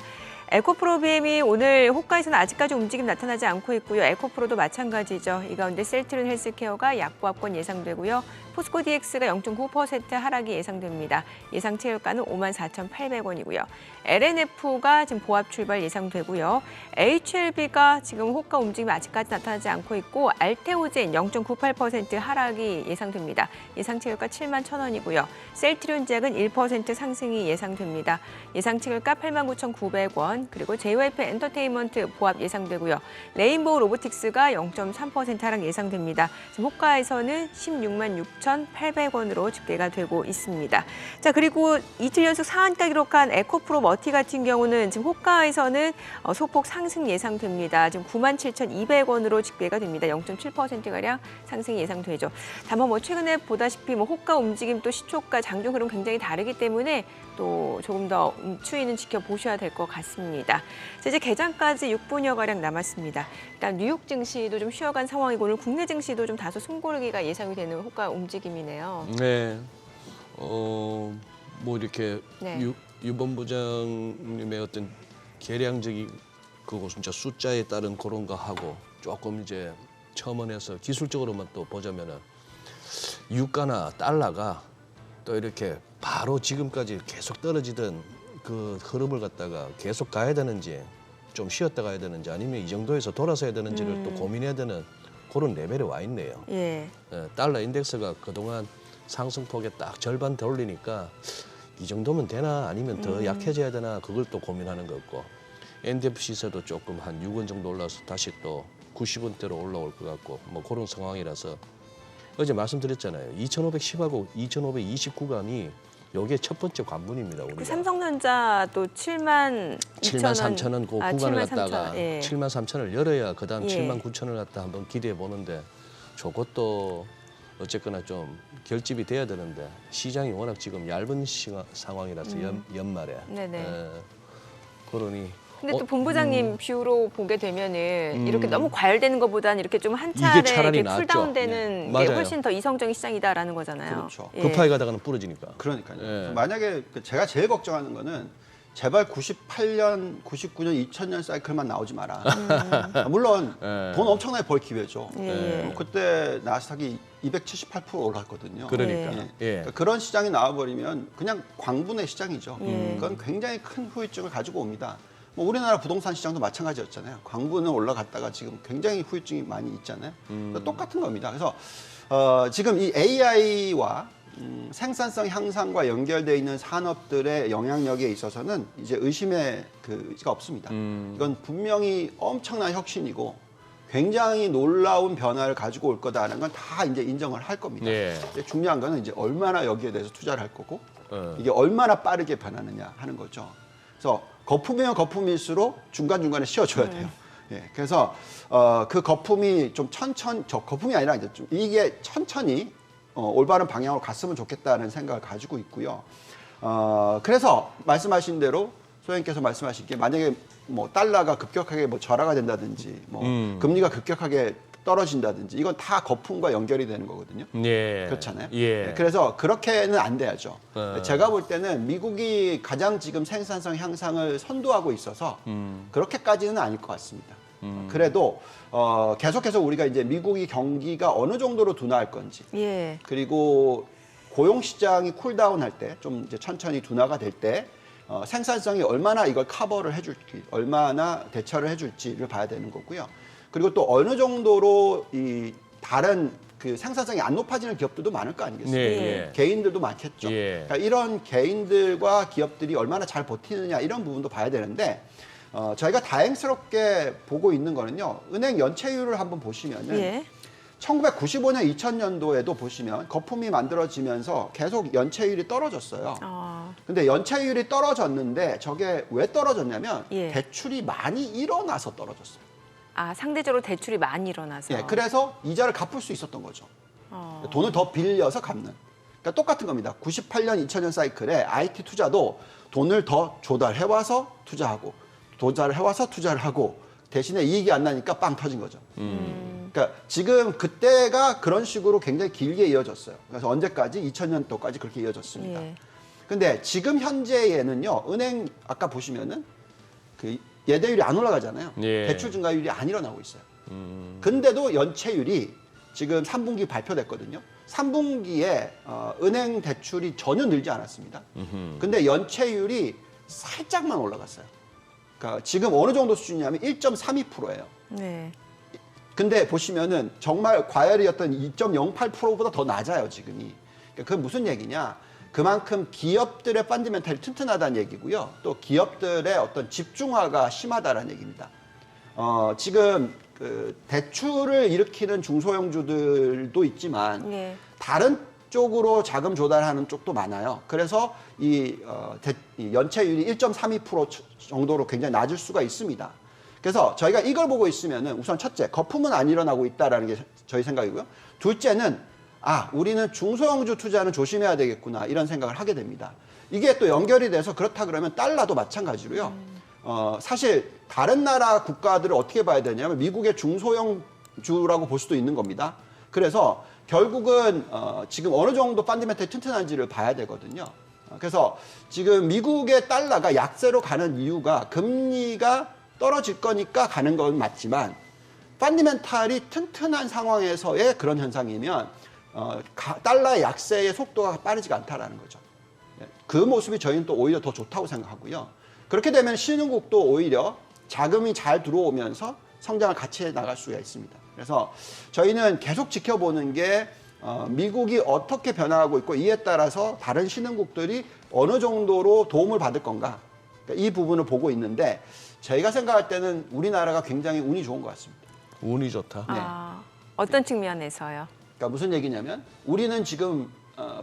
에코프로비엠이 오늘 호가에서는 아직까지 움직임 나타나지 않고 있고요. 에코프로도 마찬가지죠. 이 가운데 셀트리온 헬스케어가 약보합권 예상되고요. 포스코 DX가 0.9% 하락이 예상됩니다. 예상 체결가는 54,800원이고요. LNF가 지금 보합 출발 예상되고요. HLB가 지금 호가 움직임 아직까지 나타나지 않고 있고 알테오젠 0.98% 하락이 예상됩니다. 예상 체결가 7만 1,000원이고요. 셀트리온 제약은 1% 상승이 예상됩니다. 예상 체결가 89,900원. 그리고 JYP 엔터테인먼트 보합 예상되고요. 레인보우 로보틱스가 0.3% 하락 예상됩니다. 지금 호가에서는 16만 6,800원으로 집계가 되고 있습니다. 자, 그리고 이틀 연속 상한가 기록한 에코프로 머티 같은 경우는 지금 호가에서는 소폭 상승 예상됩니다. 지금 97,200원으로 집계가 됩니다. 0.7%가량 상승이 예상되죠. 다만 최근에 보다시피 호가 움직임 또 시초가 장중 흐름 굉장히 다르기 때문에 또 조금 더 추이는 지켜보셔야 될 것 같습니다. 자, 이제 개장까지 6분여가량 남았습니다. 일단 뉴욕 증시도 좀 쉬어간 상황이고 오늘 국내 증시도 좀 다소 숨고르기가 예상이 되는 호가 움직임이네요. 네. 이렇게 네. 유 본부장님의 어떤 계량적인 그거 진짜 숫자에 따른 그런 거 하고 조금 이제 첨언해서 기술적으로만 또 보자면은 유가나 달러가 또 이렇게 바로 지금까지 계속 떨어지던 그 흐름을 갖다가 계속 가야 되는지 좀 쉬었다 가야 되는지 아니면 이 정도에서 돌아서야 되는지를 또 고민해야 되는 그런 레벨에 와 있네요. 예. 달러 인덱스가 그동안 상승폭에 딱 절반 더 올리니까 이 정도면 되나 아니면 더 약해져야 되나 그걸 또 고민하는 거고 NDF 시세도 조금 한 6원 정도 올라서 다시 또 90원대로 올라올 것 같고 그런 상황이라서 어제 말씀드렸잖아요. 2,510하고 2,529간이 요게 첫 번째 관문입니다. 우리가. 그 삼성전자 또 7만 3천원 그 구간을 갖다가 7만 7만 3천을 열어야 그다음 예. 7만 9천을 갖다 한번 기대해 보는데 저것도 어쨌거나 좀 결집이 돼야 되는데 시장이 워낙 지금 얇은 상황이라서 연말에 네네. 그러니 근데 또 본부장님 뷰로 보게 되면은 이렇게 너무 과열되는 것보다는 이렇게 좀 한 이게 차례 차라리 이렇게 낫죠. 쿨다운되는 네. 게 맞아요. 훨씬 더 이성적인 시장이다라는 거잖아요. 그렇죠. 예. 급하게 가다가는 부러지니까. 그러니까요. 예. 만약에 제가 제일 걱정하는 거는 제발 98년, 99년, 2000년 사이클만 나오지 마라. 물론 예. 돈 엄청나게 벌 기회죠. 예, 예. 그때 나스닥이 278% 올랐거든요. 그러니까. 예. 예. 그러니까 그런 시장이 나와버리면 그냥 광분의 시장이죠. 예. 그건 굉장히 큰 후유증을 가지고 옵니다. 뭐 우리나라 부동산 시장도 마찬가지였잖아요. 광분은 올라갔다가 지금 굉장히 후유증이 많이 있잖아요. 그러니까 똑같은 겁니다. 그래서 지금 이 AI와 생산성 향상과 연결되어 있는 산업들의 영향력에 있어서는 이제 의심의 의지가 없습니다. 이건 분명히 엄청난 혁신이고 굉장히 놀라운 변화를 가지고 올 거다라는 건 다 이제 인정을 할 겁니다. 네. 근데 중요한 거는 이제 얼마나 여기에 대해서 투자를 할 거고 어. 이게 얼마나 빠르게 변하느냐 하는 거죠. 그래서 거품이면 거품일수록 중간중간에 씌워줘야 돼요. 예, 그래서 그 거품이 좀 거품이 아니라 이제 좀 이게 천천히 올바른 방향으로 갔으면 좋겠다는 생각을 가지고 있고요. 그래서 말씀하신 대로 소장님께서 말씀하신 게 만약에 뭐 달러가 급격하게 뭐 절하가 된다든지 뭐 금리가 급격하게 떨어진다든지 이건 다 거품과 연결이 되는 거거든요. 예. 그렇잖아요. 예. 네, 그래서 그렇게는 안 돼야죠. 어. 제가 볼 때는 미국이 가장 지금 생산성 향상을 선도하고 있어서 그렇게까지는 아닐 것 같습니다. 그래도 계속해서 우리가 이제 미국이 경기가 어느 정도로 둔화할 건지 예. 그리고 고용 시장이 쿨다운할 때 좀 이제 천천히 둔화가 될 때 생산성이 얼마나 이걸 커버를 해줄지, 얼마나 대처를 해줄지를 봐야 되는 거고요. 그리고 또 어느 정도로 이 다른 그 생산성이 안 높아지는 기업들도 많을 거 아니겠습니까? 네, 예. 개인들도 많겠죠. 예. 그러니까 이런 개인들과 기업들이 얼마나 잘 버티느냐 이런 부분도 봐야 되는데 저희가 다행스럽게 보고 있는 거는요. 은행 연체율을 한번 보시면은 예. 1995년, 2000년도에도 보시면 거품이 만들어지면서 계속 연체율이 떨어졌어요. 근데 연체율이 떨어졌는데 저게 왜 떨어졌냐면 예. 대출이 많이 일어나서 떨어졌어요. 아, 상대적으로 대출이 많이 일어나서. 예, 그래서 이자를 갚을 수 있었던 거죠. 돈을 더 빌려서 갚는. 그러니까 똑같은 겁니다. 98년, 2000년 사이클에 IT 투자도 돈을 더 조달해와서 투자하고 조달해와서 투자를 하고 대신에 이익이 안 나니까 빵 터진 거죠. 그러니까 지금 그때가 그런 식으로 굉장히 길게 이어졌어요. 그래서 언제까지? 2000년도까지 그렇게 이어졌습니다. 예. 근데 지금 현재에는요, 은행 아까 보시면은 그 예대율이 안 올라가잖아요. 예. 대출 증가율이 안 일어나고 있어요. 근데도 연체율이 지금 3분기 발표됐거든요. 3분기에 은행 대출이 전혀 늘지 않았습니다. 근데 연체율이 살짝만 올라갔어요. 그러니까 지금 어느 정도 수준이냐면 1.32%예요. 네. 근데 보시면은 정말 과열이었던 2.08%보다 더 낮아요, 지금이. 그러니까 그건 무슨 얘기냐? 그만큼 기업들의 펀더멘탈이 튼튼하다는 얘기고요. 또 기업들의 어떤 집중화가 심하다는 얘기입니다. 지금 그 대출을 일으키는 중소형주들도 있지만 예. 다른 쪽으로 자금 조달하는 쪽도 많아요. 그래서 이 연체율이 1.32% 정도로 굉장히 낮을 수가 있습니다. 그래서 저희가 이걸 보고 있으면은 우선 첫째, 거품은 안 일어나고 있다라는 게 저희 생각이고요. 둘째는 우리는 중소형주 투자는 조심해야 되겠구나 이런 생각을 하게 됩니다. 이게 또 연결이 돼서 그렇다 그러면 달러도 마찬가지로요. 사실 다른 나라 국가들을 어떻게 봐야 되냐면 미국의 중소형주라고 볼 수도 있는 겁니다. 그래서 결국은 지금 어느 정도 펀더멘털이 튼튼한지를 봐야 되거든요. 그래서 지금 미국의 달러가 약세로 가는 이유가 금리가 떨어질 거니까 가는 건 맞지만 펀더멘털이 튼튼한 상황에서의 그런 현상이면 달러의 약세의 속도가 빠르지가 않다라는 거죠. 그 모습이 저희는 또 오히려 더 좋다고 생각하고요. 그렇게 되면 신흥국도 오히려 자금이 잘 들어오면서 성장을 같이 해 나갈 수가 있습니다. 그래서 저희는 계속 지켜보는 게 미국이 어떻게 변화하고 있고 이에 따라서 다른 신흥국들이 어느 정도로 도움을 받을 건가, 그러니까 이 부분을 보고 있는데 저희가 생각할 때는 우리나라가 굉장히 운이 좋은 것 같습니다. 운이 좋다. 네. 어떤 측면에서요? 그러니까 무슨 얘기냐면 우리는 지금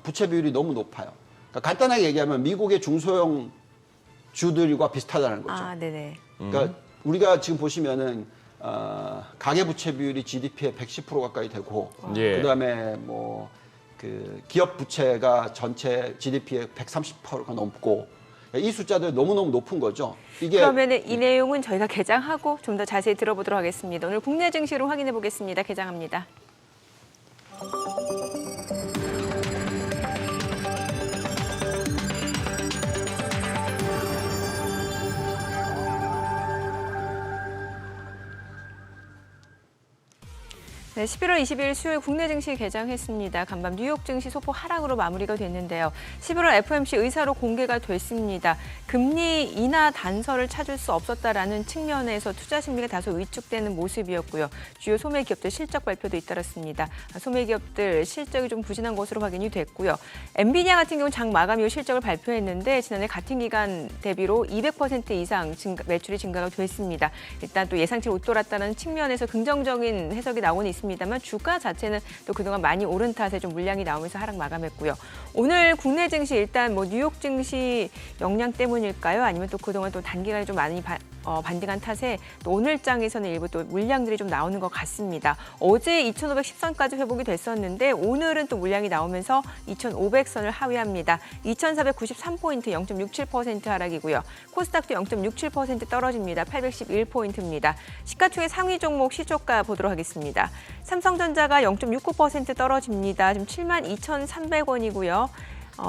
부채 비율이 너무 높아요. 그러니까 간단하게 얘기하면 미국의 중소형 주들과 비슷하다는 거죠. 네네. 그러니까 우리가 지금 보시면은 가계 부채 비율이 GDP의 110% 가까이 되고, 예. 그다음에 뭐 그 기업 부채가 전체 GDP의 130%가 넘고, 이 숫자들 너무너무 높은 거죠. 이게 그러면 이 내용은 저희가 개장하고 좀 더 자세히 들어보도록 하겠습니다. 오늘 국내 증시로 확인해 보겠습니다. 개장합니다. 네, 11월 20일 수요일 국내 증시 개장했습니다. 간밤 뉴욕 증시 소폭 하락으로 마무리가 됐는데요. 11월 FOMC 의사로 공개가 됐습니다. 금리 인하 단서를 찾을 수 없었다라는 측면에서 투자 심리가 다소 위축되는 모습이었고요. 주요 소매 기업들 실적 발표도 잇따랐습니다. 소매 기업들 실적이 좀 부진한 것으로 확인이 됐고요. 엔비디아 같은 경우는 장 마감 이후 실적을 발표했는데 지난해 같은 기간 대비로 200% 이상 매출이 증가가 됐습니다. 일단 또 예상치를 웃돌았다는 측면에서 긍정적인 해석이 나오고 있습니다만 주가 자체는 또 그동안 많이 오른 탓에 좀 물량이 나오면서 하락 마감했고요. 오늘 국내 증시 일단 뭐 뉴욕 증시 영향 때문일까요? 아니면 또 그동안 또 단기간에 좀 많이 반등한 탓에 또 오늘 장에서는 일부 또 물량들이 좀 나오는 것 같습니다. 어제 2,510선까지 회복이 됐었는데 오늘은 또 물량이 나오면서 2,500선을 하회합니다. 2,493포인트 0.67% 하락이고요. 코스닥도 0.67% 떨어집니다. 811포인트입니다. 시가총액 상위 종목 시초가 보도록 하겠습니다. 삼성전자가 0.69% 떨어집니다. 지금 72,300원이고요.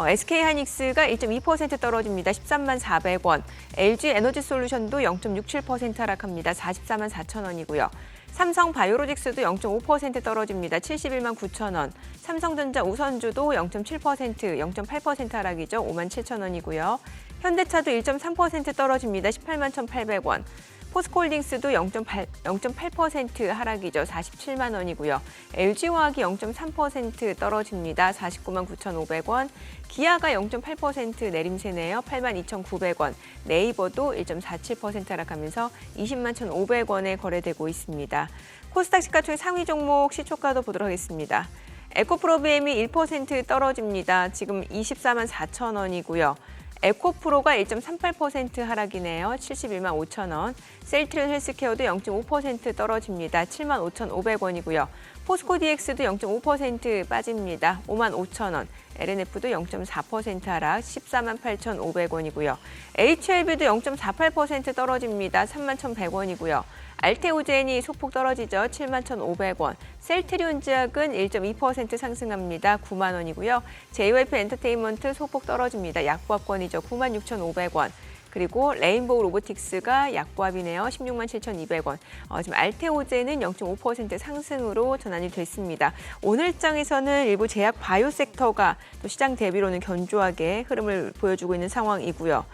SK하이닉스가 1.2% 떨어집니다. 13만 400원. LG에너지솔루션도 0.67% 하락합니다. 44만 4천 원이고요. 삼성바이오로직스도 0.5% 떨어집니다. 71만 9천 원. 삼성전자 우선주도 0.7%, 0.8% 하락이죠. 5만 7천 원이고요. 현대차도 1.3% 떨어집니다. 18만 1,800원. 포스코홀딩스도 0.8% 하락이죠. 47만 원이고요. LG화학이 0.3% 떨어집니다. 49만 9,500원. 기아가 0.8% 내림세네요. 8만 2,900원. 네이버도 1.47% 하락하면서 20만 1,500원에 거래되고 있습니다. 코스닥 시가총액 상위 종목 시초가도 보도록 하겠습니다. 에코프로비엠이 1% 떨어집니다. 지금 24만 4천 원이고요. 에코프로가 1.38% 하락이네요. 71만 5천 원. 셀트리온 헬스케어도 0.5% 떨어집니다. 7만 5,500원이고요. 포스코DX도 0.5% 빠집니다. 5만 5천 원. LNF도 0.4% 하락, 14만 8,500원이고요. HLB도 0.48% 떨어집니다. 3만 1,100원이고요. 알테오젠이 소폭 떨어지죠. 7만 1,500원. 셀트리온 제약은 1.2% 상승합니다. 9만 원이고요. JYP 엔터테인먼트 소폭 떨어집니다. 약보합권이죠. 9만 6,500원. 그리고 레인보우 로보틱스가 약보합이네요. 16만 7,200원. 지금 알테오젠은 0.5% 상승으로 전환이 됐습니다. 오늘 장에서는 일부 제약 바이오 섹터가 또 시장 대비로는 견조하게 흐름을 보여주고 있는 상황이고요.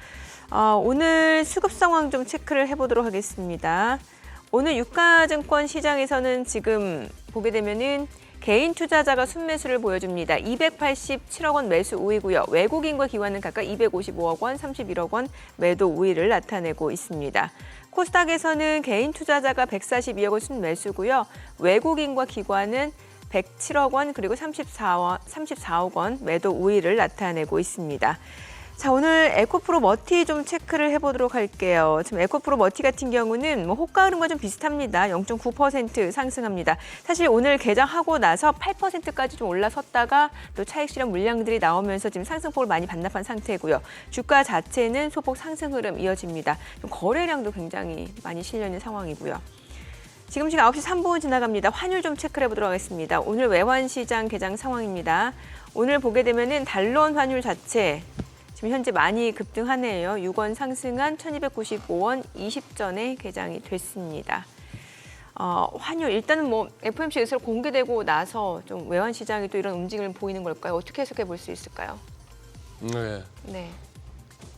오늘 수급 상황 좀 체크를 해보도록 하겠습니다. 오늘 유가증권 시장에서는 지금 보게 되면은 개인 투자자가 순매수를 보여줍니다. 287억 원 매수 우위고요. 외국인과 기관은 각각 255억 원, 31억 원 매도 우위를 나타내고 있습니다. 코스닥에서는 개인 투자자가 142억 원 순매수고요. 외국인과 기관은 107억 원 그리고 34억 원 매도 우위를 나타내고 있습니다. 자, 오늘 에코프로 머티 좀 체크를 해보도록 할게요. 지금 에코프로 머티 같은 경우는 호가 흐름과 좀 비슷합니다. 0.9% 상승합니다. 사실 오늘 개장하고 나서 8%까지 좀 올라섰다가 또 차익 실현 물량들이 나오면서 지금 상승폭을 많이 반납한 상태고요. 주가 자체는 소폭 상승 흐름 이어집니다. 좀 거래량도 굉장히 많이 실려 있는 상황이고요. 지금 시간 9시 3분 지나갑니다. 환율 좀 체크를 해보도록 하겠습니다. 오늘 외환시장 개장 상황입니다. 오늘 보게 되면은 달러원 환율 자체 지금 현재 많이 급등하네요. 6원 상승한 1,295원 20전에 개장이 됐습니다. 환율 일단은 뭐 FOMC 의사로 공개되고 나서 좀 외환 시장이 또 이런 움직임을 보이는 걸까요? 어떻게 해석해 볼 수 있을까요? 네.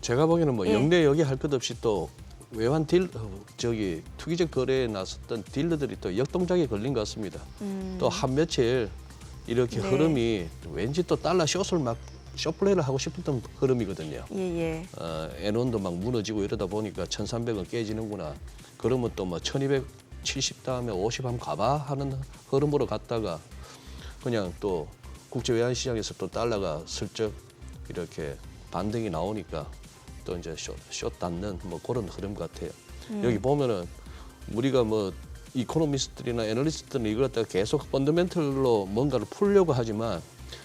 제가 보기에는 뭐 영내 여기 할 것 없이 또 외환 투기적 거래에 나섰던 딜러들이 또 역동작에 걸린 것 같습니다. 또 한 며칠 이렇게 흐름이 왠지 또 달러 숏을 막 숏플레이를 하고 싶었던 흐름이거든요. 엔원도 막 무너지고 이러다 보니까 1,300원 깨지는구나. 그러면 또 뭐 1,270 다음에 50 한번 가봐 하는 흐름으로 갔다가 그냥 또 국제 외환 시장에서 또 달러가 슬쩍 이렇게 반등이 나오니까 또 이제 숏 닿는 뭐 그런 흐름 같아요. 여기 보면은 우리가 뭐 이코노미스트들이나 애널리스트들은 이걸 갖다가 계속 펀더멘털로 뭔가를 풀려고 하지만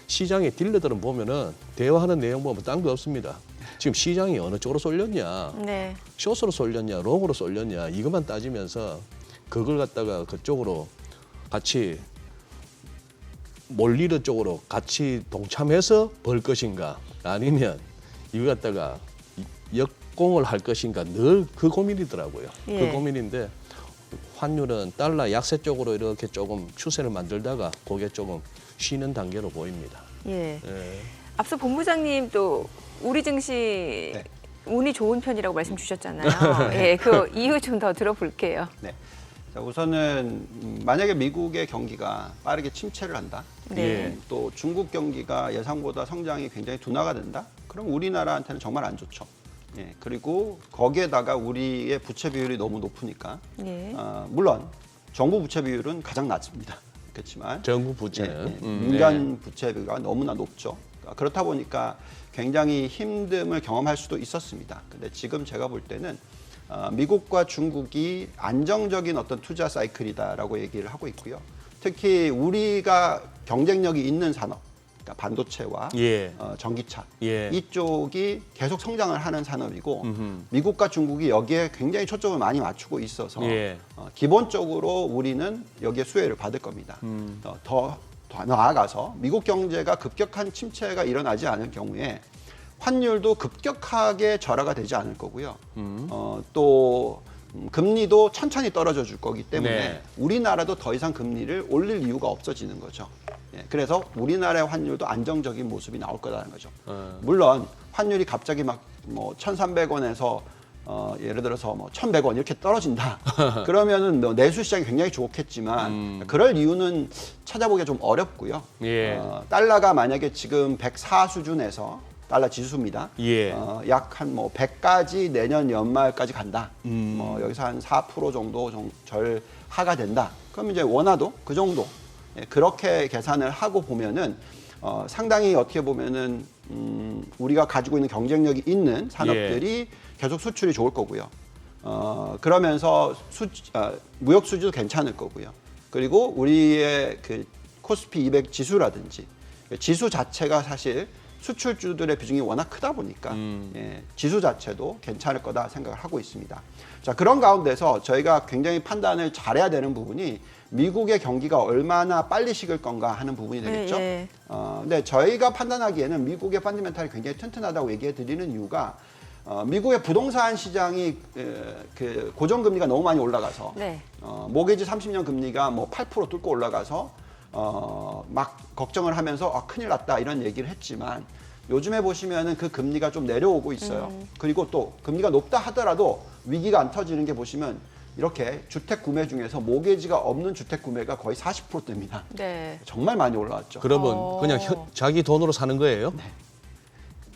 시장의 딜러들은 보면은 대화하는 내용 보면 딴 거 없습니다. 지금 시장이 어느 쪽으로 쏠렸냐, 네. 숏으로 쏠렸냐, 롱으로 쏠렸냐 이것만 따지면서 그걸 갖다가 그쪽으로 같이 몰리는 쪽으로 같이 동참해서 벌 것인가 아니면 이거 갖다가 역공을 할 것인가 늘 그 고민이더라고요. 예. 그 고민인데 환율은 달러 약세 쪽으로 이렇게 조금 추세를 만들다가 그게 조금 쉬는 단계로 보입니다. 예. 예. 앞서 본부장님 또 우리 증시 네. 운이 좋은 편이라고 말씀 주셨잖아요. 예, 그 이유 좀 더 들어볼게요. 네. 자, 우선은 만약에 미국의 경기가 빠르게 침체를 한다. 네. 또 중국 경기가 예상보다 성장이 굉장히 둔화가 된다. 그럼 우리나라한테는 정말 안 좋죠. 예, 그리고 거기에다가 우리의 부채 비율이 너무 높으니까 예. 물론 정부 부채 비율은 가장 낮습니다. 그렇지만 정부 부채는 민간 부채 비율가 너무나 높죠. 그렇다 보니까 굉장히 힘듦을 경험할 수도 있었습니다. 근데 지금 제가 볼 때는 미국과 중국이 안정적인 어떤 투자 사이클이다라고 얘기를 하고 있고요. 특히 우리가 경쟁력이 있는 산업, 그러니까 반도체와 예. 전기차 예. 이쪽이 계속 성장을 하는 산업이고 미국과 중국이 여기에 굉장히 초점을 많이 맞추고 있어서 예. 기본적으로 우리는 여기에 수혜를 받을 겁니다. 더 나아가서 미국 경제가 급격한 침체가 일어나지 않을 경우에 환율도 급격하게 절하가 되지 않을 거고요. 또 금리도 천천히 떨어져 줄 거기 때문에 네. 우리나라도 더 이상 금리를 올릴 이유가 없어지는 거죠. 예, 그래서 우리나라의 환율도 안정적인 모습이 나올 거라는 거죠. 물론 환율이 갑자기 막 뭐 1,300원에서 예를 들어서 뭐 1,100원 이렇게 떨어진다. 그러면은 뭐 내수 시장이 굉장히 좋겠지만 그럴 이유는 찾아보기가 좀 어렵고요. 예. 달러가 만약에 지금 104 수준에서 달러 지수입니다. 예. 약 한 뭐 100까지 내년 연말까지 간다. 뭐 여기서 한 4% 정도 절하가 된다. 그럼 이제 원화도 그 정도 그렇게 계산을 하고 보면은 상당히 어떻게 보면은 우리가 가지고 있는 경쟁력이 있는 산업들이 계속 수출이 좋을 거고요. 그러면서 무역 수지도 괜찮을 거고요. 그리고 우리의 그 코스피 200 지수라든지 지수 자체가 사실 수출주들의 비중이 워낙 크다 보니까 예, 지수 자체도 괜찮을 거다 생각을 하고 있습니다. 자, 그런 가운데서 저희가 굉장히 판단을 잘해야 되는 부분이 미국의 경기가 얼마나 빨리 식을 건가 하는 부분이 되겠죠. 네, 근데 저희가 판단하기에는 미국의 펀더멘탈이 굉장히 튼튼하다고 얘기해 드리는 이유가 미국의 부동산 시장이 그 고정금리가 너무 많이 올라가서 네. 모기지 30년 금리가 뭐 8% 뚫고 올라가서 막 걱정을 하면서 큰일 났다 이런 얘기를 했지만 요즘에 보시면은 그 금리가 좀 내려오고 있어요. 그리고 또 금리가 높다 하더라도 위기가 안 터지는 게 보시면 이렇게 주택 구매 중에서 모기지가 없는 주택 구매가 거의 40%대입니다. 네. 정말 많이 올라왔죠. 그러면 그냥 자기 돈으로 사는 거예요?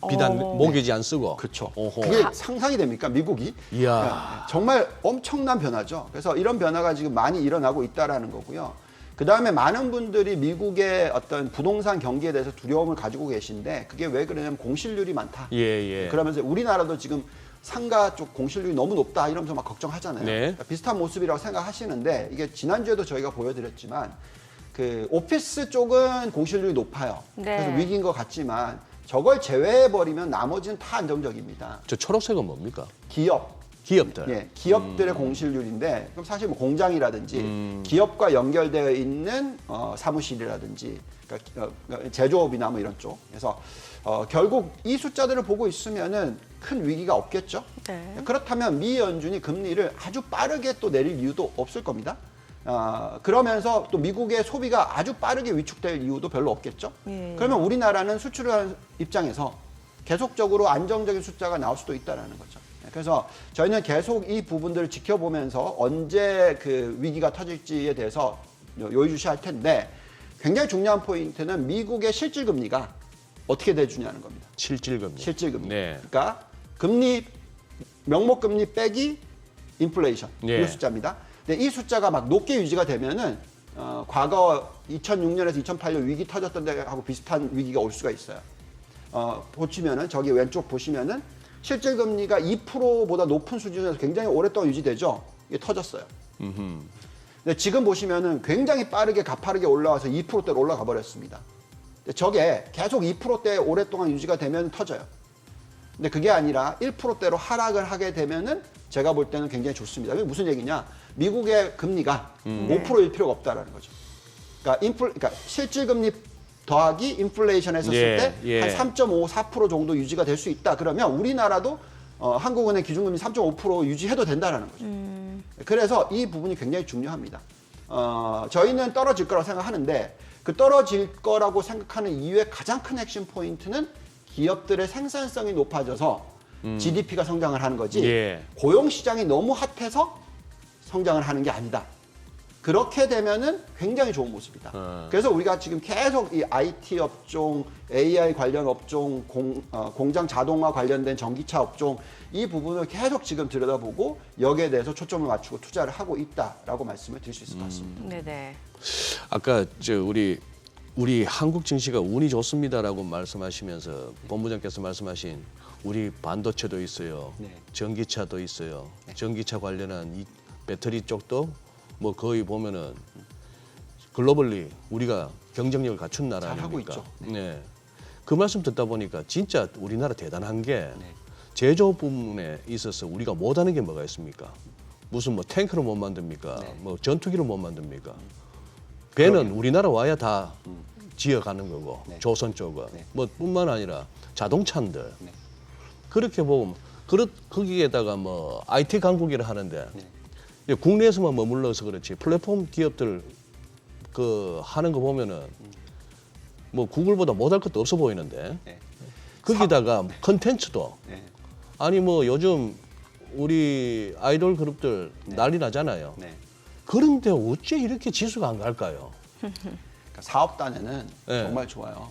비단 모기지 안 쓰고. 그렇죠. 오호. 그게 상상이 됩니까? 미국이? 이야. 정말 엄청난 변화죠. 그래서 이런 변화가 지금 많이 일어나고 있다라는 거고요. 그다음에 많은 분들이 미국의 어떤 부동산 경기에 대해서 두려움을 가지고 계신데 그게 왜 그러냐면 공실률이 많다. 예. 그러면서 우리나라도 지금 상가 쪽 공실률이 너무 높다 이러면서 막 걱정하잖아요. 네. 그러니까 비슷한 모습이라고 생각하시는데 이게 지난주에도 저희가 보여드렸지만 그 오피스 쪽은 공실률이 높아요. 네. 그래서 위기인 것 같지만 저걸 제외해버리면 나머지는 다 안정적입니다. 저 초록색은 뭡니까? 기업들. 예. 기업들의 공실률인데 그럼 사실 뭐 공장이라든지 기업과 연결되어 있는 사무실이라든지 그러니까 제조업이나 뭐 이런 쪽. 그래서 결국 이 숫자들을 보고 있으면은 큰 위기가 없겠죠. 네. 그렇다면 미 연준이 금리를 아주 빠르게 또 내릴 이유도 없을 겁니다. 그러면서 또 미국의 소비가 아주 빠르게 위축될 이유도 별로 없겠죠. 예. 그러면 우리나라는 수출을 하는 입장에서 계속적으로 안정적인 숫자가 나올 수도 있다는 거죠. 그래서 저희는 계속 이 부분들을 지켜보면서 언제 그 위기가 터질지에 대해서 요의주시할 텐데 굉장히 중요한 포인트는 미국의 실질금리가 어떻게 돼주냐는 겁니다. 실질금리. 실질금리. 네. 그러니까 금리 명목금리 빼기 인플레이션 네. 이 숫자입니다. 근데 이 숫자가 막 높게 유지가 되면은 과거 2006년에서 2008년 위기 터졌던 데하고 비슷한 위기가 올 수가 있어요. 보시면은 저기 왼쪽 보시면은 실질금리가 2%보다 높은 수준에서 굉장히 오랫동안 유지되죠. 이게 터졌어요. 근데 지금 보시면은 굉장히 빠르게 가파르게 올라와서 2%대로 올라가 버렸습니다. 근데 저게 계속 2%대 오랫동안 유지가 되면 터져요. 근데 그게 아니라 1%대로 하락을 하게 되면은 제가 볼 때는 굉장히 좋습니다. 이게 무슨 얘기냐? 미국의 금리가 5%일 필요가 없다라는 거죠. 그러니까 실질 금리 더하기 인플레이션 했었을 때 한 3.5, 4% 정도 유지가 될 수 있다. 그러면 우리나라도 한국은행 기준금리 3.5% 유지해도 된다라는 거죠. 그래서 이 부분이 굉장히 중요합니다. 저희는 떨어질 거라고 생각하는데 그 떨어질 거라고 생각하는 이유의 가장 큰 핵심 포인트는 기업들의 생산성이 높아져서 GDP가 성장을 하는 거지 고용 시장이 너무 핫해서 성장을 하는 게 아니다. 그렇게 되면은 굉장히 좋은 모습이다. 그래서 우리가 지금 계속 이 IT 업종, AI 관련 업종, 공장 자동화 관련된 전기차 업종 이 부분을 계속 지금 들여다보고 여기에 대해서 초점을 맞추고 투자를 하고 있다라고 말씀을 드릴 수 있을 것 같습니다. 네네. 아까 우리 한국 증시가 운이 좋습니다라고 말씀하시면서 본부장께서 말씀하신 우리 반도체도 있어요, 전기차도 있어요, 전기차 관련한 이 배터리 쪽도 뭐 거의 보면은 글로벌리 우리가 경쟁력을 갖춘 나라 잘 하고 아닙니까? 있죠. 네. 그 말씀 듣다 보니까 진짜 우리나라 대단한 게 제조업 부분에 있어서 우리가 못하는 게 뭐가 있습니까? 무슨 뭐 탱크를 못 만듭니까? 뭐 전투기를 못 만듭니까? 배는 우리나라 와야 다 지어가는 거고 조선 쪽은 뭐 뿐만 아니라 자동차들 그렇게 보면 거기에다가 뭐 IT 강국이라 하는데 국내에서만 머물러서 그렇지 플랫폼 기업들 그 하는 거 보면은 뭐 구글보다 못할 것도 없어 보이는데 거기다가 컨텐츠도 아니 뭐 요즘 우리 아이돌 그룹들 난리 나잖아요. 그런데 어째 이렇게 지수가 안 갈까요? 그러니까 사업단에는 정말 좋아요.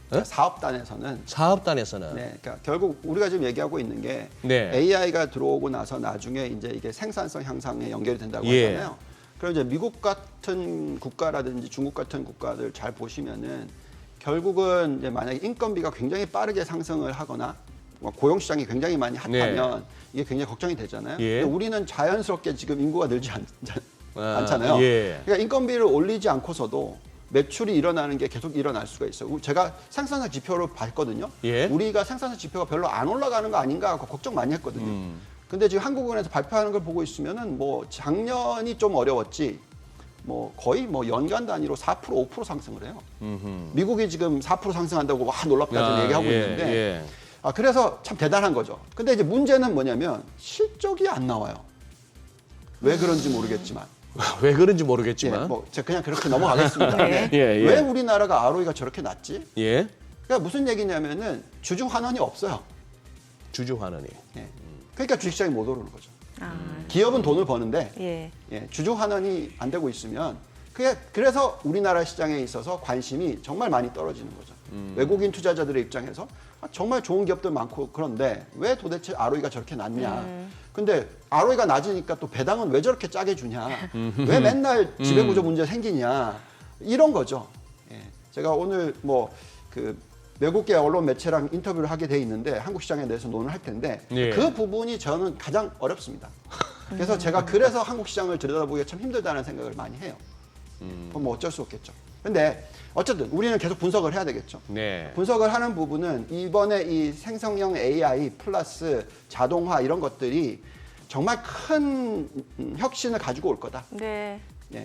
그러니까 사업단에서는 그러니까 결국 우리가 지금 얘기하고 있는 게 AI가 들어오고 나서 나중에 이제 이게 생산성 향상에 연결이 된다고 하잖아요. 그럼 이제 미국 같은 국가라든지 중국 같은 국가들 잘 보시면은 결국은 이제 만약에 인건비가 굉장히 빠르게 상승을 하거나 고용 시장이 굉장히 많이 핫하면 이게 굉장히 걱정이 되잖아요. 근데 우리는 자연스럽게 지금 인구가 늘지 않잖아요. 그러니까 인건비를 올리지 않고서도 매출이 일어나는 게 계속 일어날 수가 있어요. 제가 생산성 지표를 봤거든요. 우리가 생산성 지표가 별로 안 올라가는 거 아닌가 하고 걱정 많이 했거든요. 근데 지금 한국은행에서 발표하는 걸 보고 있으면은 뭐 작년이 좀 어려웠지 뭐 거의 뭐 연간 단위로 4%, 5% 상승을 해요. 미국이 지금 4% 상승한다고 와 놀랍다 얘기하고 있는데 그래서 참 대단한 거죠. 근데 이제 문제는 뭐냐면 실적이 안 나와요. 왜 그런지 모르겠지만. 왜 그런지 모르겠지만 뭐 제가 그냥 그렇게 넘어가겠습니다. 왜 우리나라가 ROE가 저렇게 낮지? 그러니까 무슨 얘기냐면은 주주 환원이 없어요. 주주 환원이. 그러니까 주식시장이 못 오르는 거죠. 기업은 돈을 버는데 주주 환원이 안 되고 있으면 그래서 우리나라 시장에 있어서 관심이 정말 많이 떨어지는 거죠. 외국인 투자자들의 입장에서 정말 좋은 기업들 많고 그런데 왜 도대체 ROE가 저렇게 낮냐. 근데 ROE가 낮으니까 또 배당은 왜 저렇게 짜게 주냐. 왜 맨날 지배구조 문제 생기냐. 이런 거죠. 제가 오늘 뭐 그 외국계 언론 매체랑 인터뷰를 하게 돼 있는데 한국 시장에 대해서 논을 할 텐데 그 부분이 저는 가장 어렵습니다. 그래서 제가 그래서 한국 시장을 들여다보기가 참 힘들다는 생각을 많이 해요. 그럼 뭐 어쩔 수 없겠죠. 근데 어쨌든 우리는 계속 분석을 해야 되겠죠. 분석을 하는 부분은 이번에 이 생성형 AI 플러스 자동화 이런 것들이 정말 큰 혁신을 가지고 올 거다.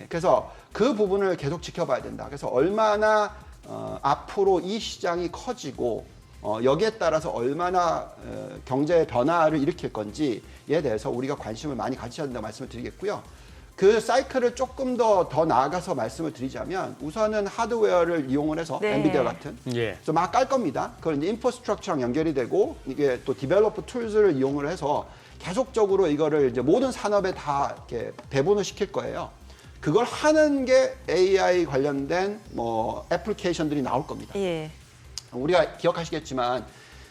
그래서 그 부분을 계속 지켜봐야 된다. 그래서 얼마나 앞으로 이 시장이 커지고 여기에 따라서 얼마나 경제의 변화를 일으킬 건지에 대해서 우리가 관심을 많이 가져야 된다고 말씀을 드리겠고요. 그 사이클을 조금 더 나아가서 말씀을 드리자면 우선은 하드웨어를 이용을 해서 엔비디아 같은 그래서 막 깔 겁니다. 그걸 이제 인프라스트럭처랑 연결이 되고 이게 또 디벨로퍼 툴즈를 이용을 해서 계속적으로 이거를 이제 모든 산업에 다 이렇게 배분을 시킬 거예요. 그걸 하는 게 AI 관련된 뭐 애플리케이션들이 나올 겁니다. 우리가 기억하시겠지만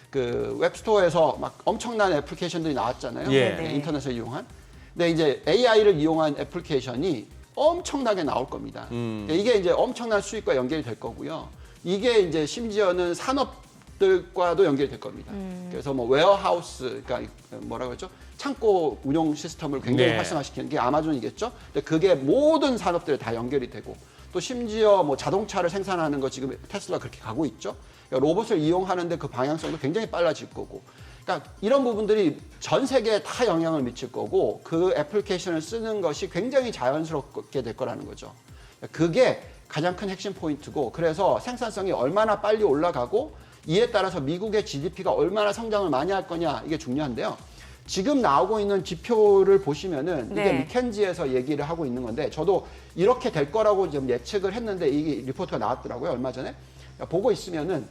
그 웹스토어에서 막 엄청난 애플리케이션들이 나왔잖아요. 인터넷을 이용한. 근데 이제 AI를 이용한 애플리케이션이 엄청나게 나올 겁니다. 이게 이제 엄청난 수익과 연결이 될 거고요. 이게 이제 심지어는 산업들과도 연결이 될 겁니다. 그래서 뭐 웨어하우스, 그러니까 뭐라고 했죠? 창고 운용 시스템을 굉장히 활성화시키는 게 아마존이겠죠. 근데 그게 모든 산업들에 다 연결이 되고 또 심지어 뭐 자동차를 생산하는 거 지금 테슬라 그렇게 가고 있죠. 그러니까 로봇을 이용하는데 그 방향성도 굉장히 빨라질 거고. 그러니까 이런 부분들이 전 세계에 다 영향을 미칠 거고 그 애플리케이션을 쓰는 것이 굉장히 자연스럽게 될 거라는 거죠. 그게 가장 큰 핵심 포인트고 그래서 생산성이 얼마나 빨리 올라가고 이에 따라서 미국의 GDP가 얼마나 성장을 많이 할 거냐 이게 중요한데요. 지금 나오고 있는 지표를 보시면은 이게 네. 미켄지에서 얘기를 하고 있는 건데 저도 이렇게 될 거라고 좀 예측을 했는데 이 리포트가 나왔더라고요 얼마 전에. 보고 있으면은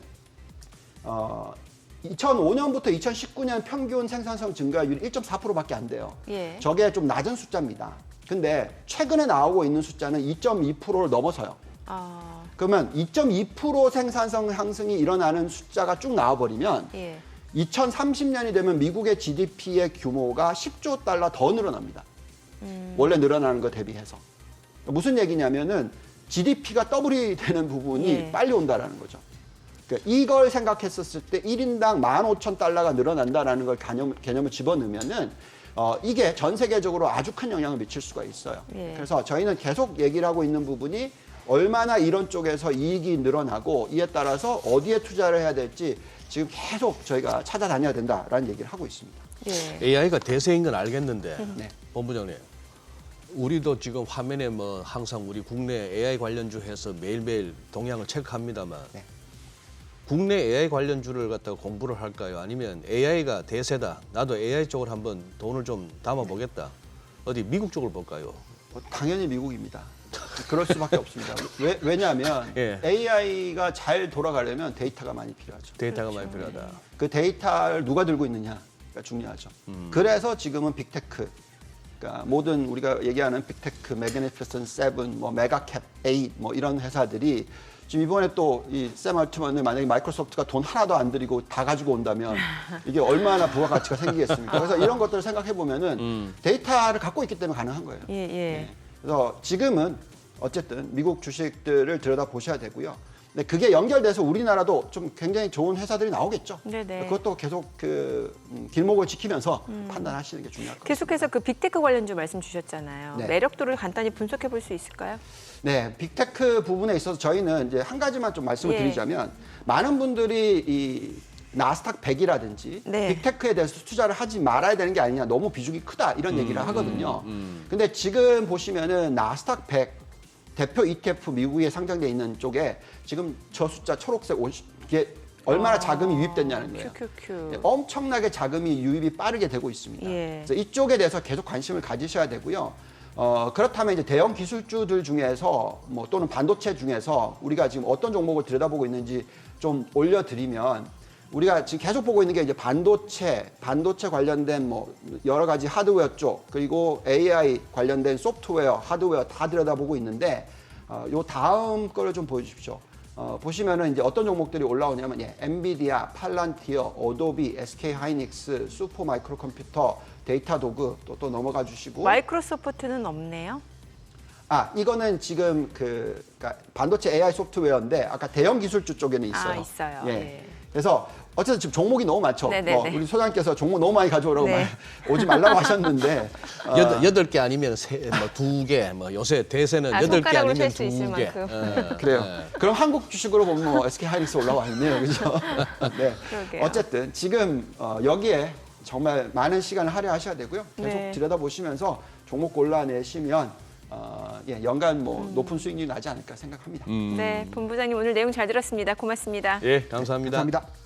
2005년부터 2019년 평균 생산성 증가율이 1.4%밖에 안 돼요. 예. 저게 좀 낮은 숫자입니다. 근데 최근에 나오고 있는 숫자는 2.2%를 넘어서요. 아, 그러면 2.2% 생산성 상승이 일어나는 숫자가 쭉 나와버리면 예. 2030년이 되면 미국의 GDP의 규모가 10조 달러 더 늘어납니다. 원래 늘어나는 거 대비해서. 무슨 얘기냐면은 GDP가 더블이 되는 부분이 예. 빨리 온다라는 거죠. 그러니까 이걸 생각했었을 때 1인당 15,000달러가 늘어난다라는 걸 개념을 집어넣으면은 이게 전 세계적으로 아주 큰 영향을 미칠 수가 있어요. 예. 그래서 저희는 계속 얘기를 하고 있는 부분이 얼마나 이런 쪽에서 이익이 늘어나고 이에 따라서 어디에 투자를 해야 될지 지금 계속 저희가 찾아다녀야 된다라는 얘기를 하고 있습니다. 예. AI가 대세인 건 알겠는데 네. 본부장님, 우리도 지금 화면에 뭐 항상 우리 국내 AI 관련주 해서 매일매일 동향을 체크합니다만 네. 국내 AI 관련주를 갖다가 공부를 할까요? 아니면 AI가 대세다. 나도 AI 쪽으로 한번 돈을 좀 담아보겠다. 어디 미국 쪽을 볼까요? 당연히 미국입니다. 그럴 수밖에 없습니다. 왜냐하면 예. AI가 잘 돌아가려면 데이터가 많이 필요하죠. 데이터가 많이 필요하다. 그 데이터를 누가 들고 있느냐가 중요하죠. 그래서 지금은 빅테크, 그러니까 모든 우리가 얘기하는 빅테크, 매그니피센트 7, 뭐 메가캡 8, 뭐 이런 회사들이 지금 이번에 또 이 샘 알트만을 만약에 마이크로소프트가 돈 하나도 안 들이고 다 가지고 온다면 이게 얼마나 부가가치가 생기겠습니까? 그래서 이런 것들을 생각해 보면은 데이터를 갖고 있기 때문에 가능한 거예요. 예, 예. 그래서 지금은 어쨌든 미국 주식들을 들여다 보셔야 되고요. 근데 그게 연결돼서 우리나라도 좀 굉장히 좋은 회사들이 나오겠죠. 네네. 그것도 계속 그 길목을 지키면서 판단하시는 게 중요할 것 같아요. 계속해서 그 빅테크 관련주 말씀 주셨잖아요. 네. 매력도를 간단히 분석해 볼 수 있을까요? 네, 빅테크 부분에 있어서 저희는 이제 한 가지만 좀 말씀을 예. 드리자면 많은 분들이 이 나스닥 100이라든지 네. 빅테크에 대해서 투자를 하지 말아야 되는 게 아니냐, 너무 비중이 크다 이런 얘기를 하거든요. 근데 지금 보시면은 나스닥 100 대표 ETF 미국에 상장돼 있는 쪽에 지금 저 숫자 초록색 50개 얼마나 자금이 유입됐냐는 거예요. 큐큐큐. 네, 엄청나게 자금이 유입이 빠르게 되고 있습니다. 예. 그래서 이쪽에 대해서 계속 관심을 가지셔야 되고요. 그렇다면 이제 대형 기술주들 중에서 뭐 또는 반도체 중에서 우리가 지금 어떤 종목을 들여다보고 있는지 좀 올려드리면 우리가 지금 계속 보고 있는 게 이제 반도체 관련된 뭐 여러 가지 하드웨어 쪽 그리고 AI 관련된 소프트웨어, 하드웨어 다 들여다보고 있는데 요 다음 거를 좀 보여주십시오. 보시면은 이제 어떤 종목들이 올라오냐면 엔비디아, 팔란티어, 어도비, SK 하이닉스, 슈퍼 마이크로 컴퓨터, 데이터도그 또 넘어가 주시고 마이크로소프트는 없네요. 이거는 지금 그러니까 반도체 AI 소프트웨어인데 아까 대형 기술주 쪽에는 있어요. 있어요. 예. 예. 그래서 어쨌든 지금 종목이 너무 많죠. 네네네. 우리 소장님께서 종목 너무 많이 가져오라고 네. 오지 말라고 하셨는데 여덟 개 아니면 뭐 2개, 뭐 요새 대세는 8개 손가락으로 아니면 셀 수 있을 2개. 만큼. 그래요. 그럼 한국 주식으로 보면 뭐 SK 하이닉스 올라와 있네요, 그렇죠? 네. 그러게요. 어쨌든 지금 여기에 정말 많은 시간을 할애하셔야 되고요. 계속 네. 들여다보시면서 종목 골라내시면 연간 뭐 높은 수익률이 나지 않을까 생각합니다. 네, 본부장님 오늘 내용 잘 들었습니다. 고맙습니다. 예, 감사합니다. 감사합니다.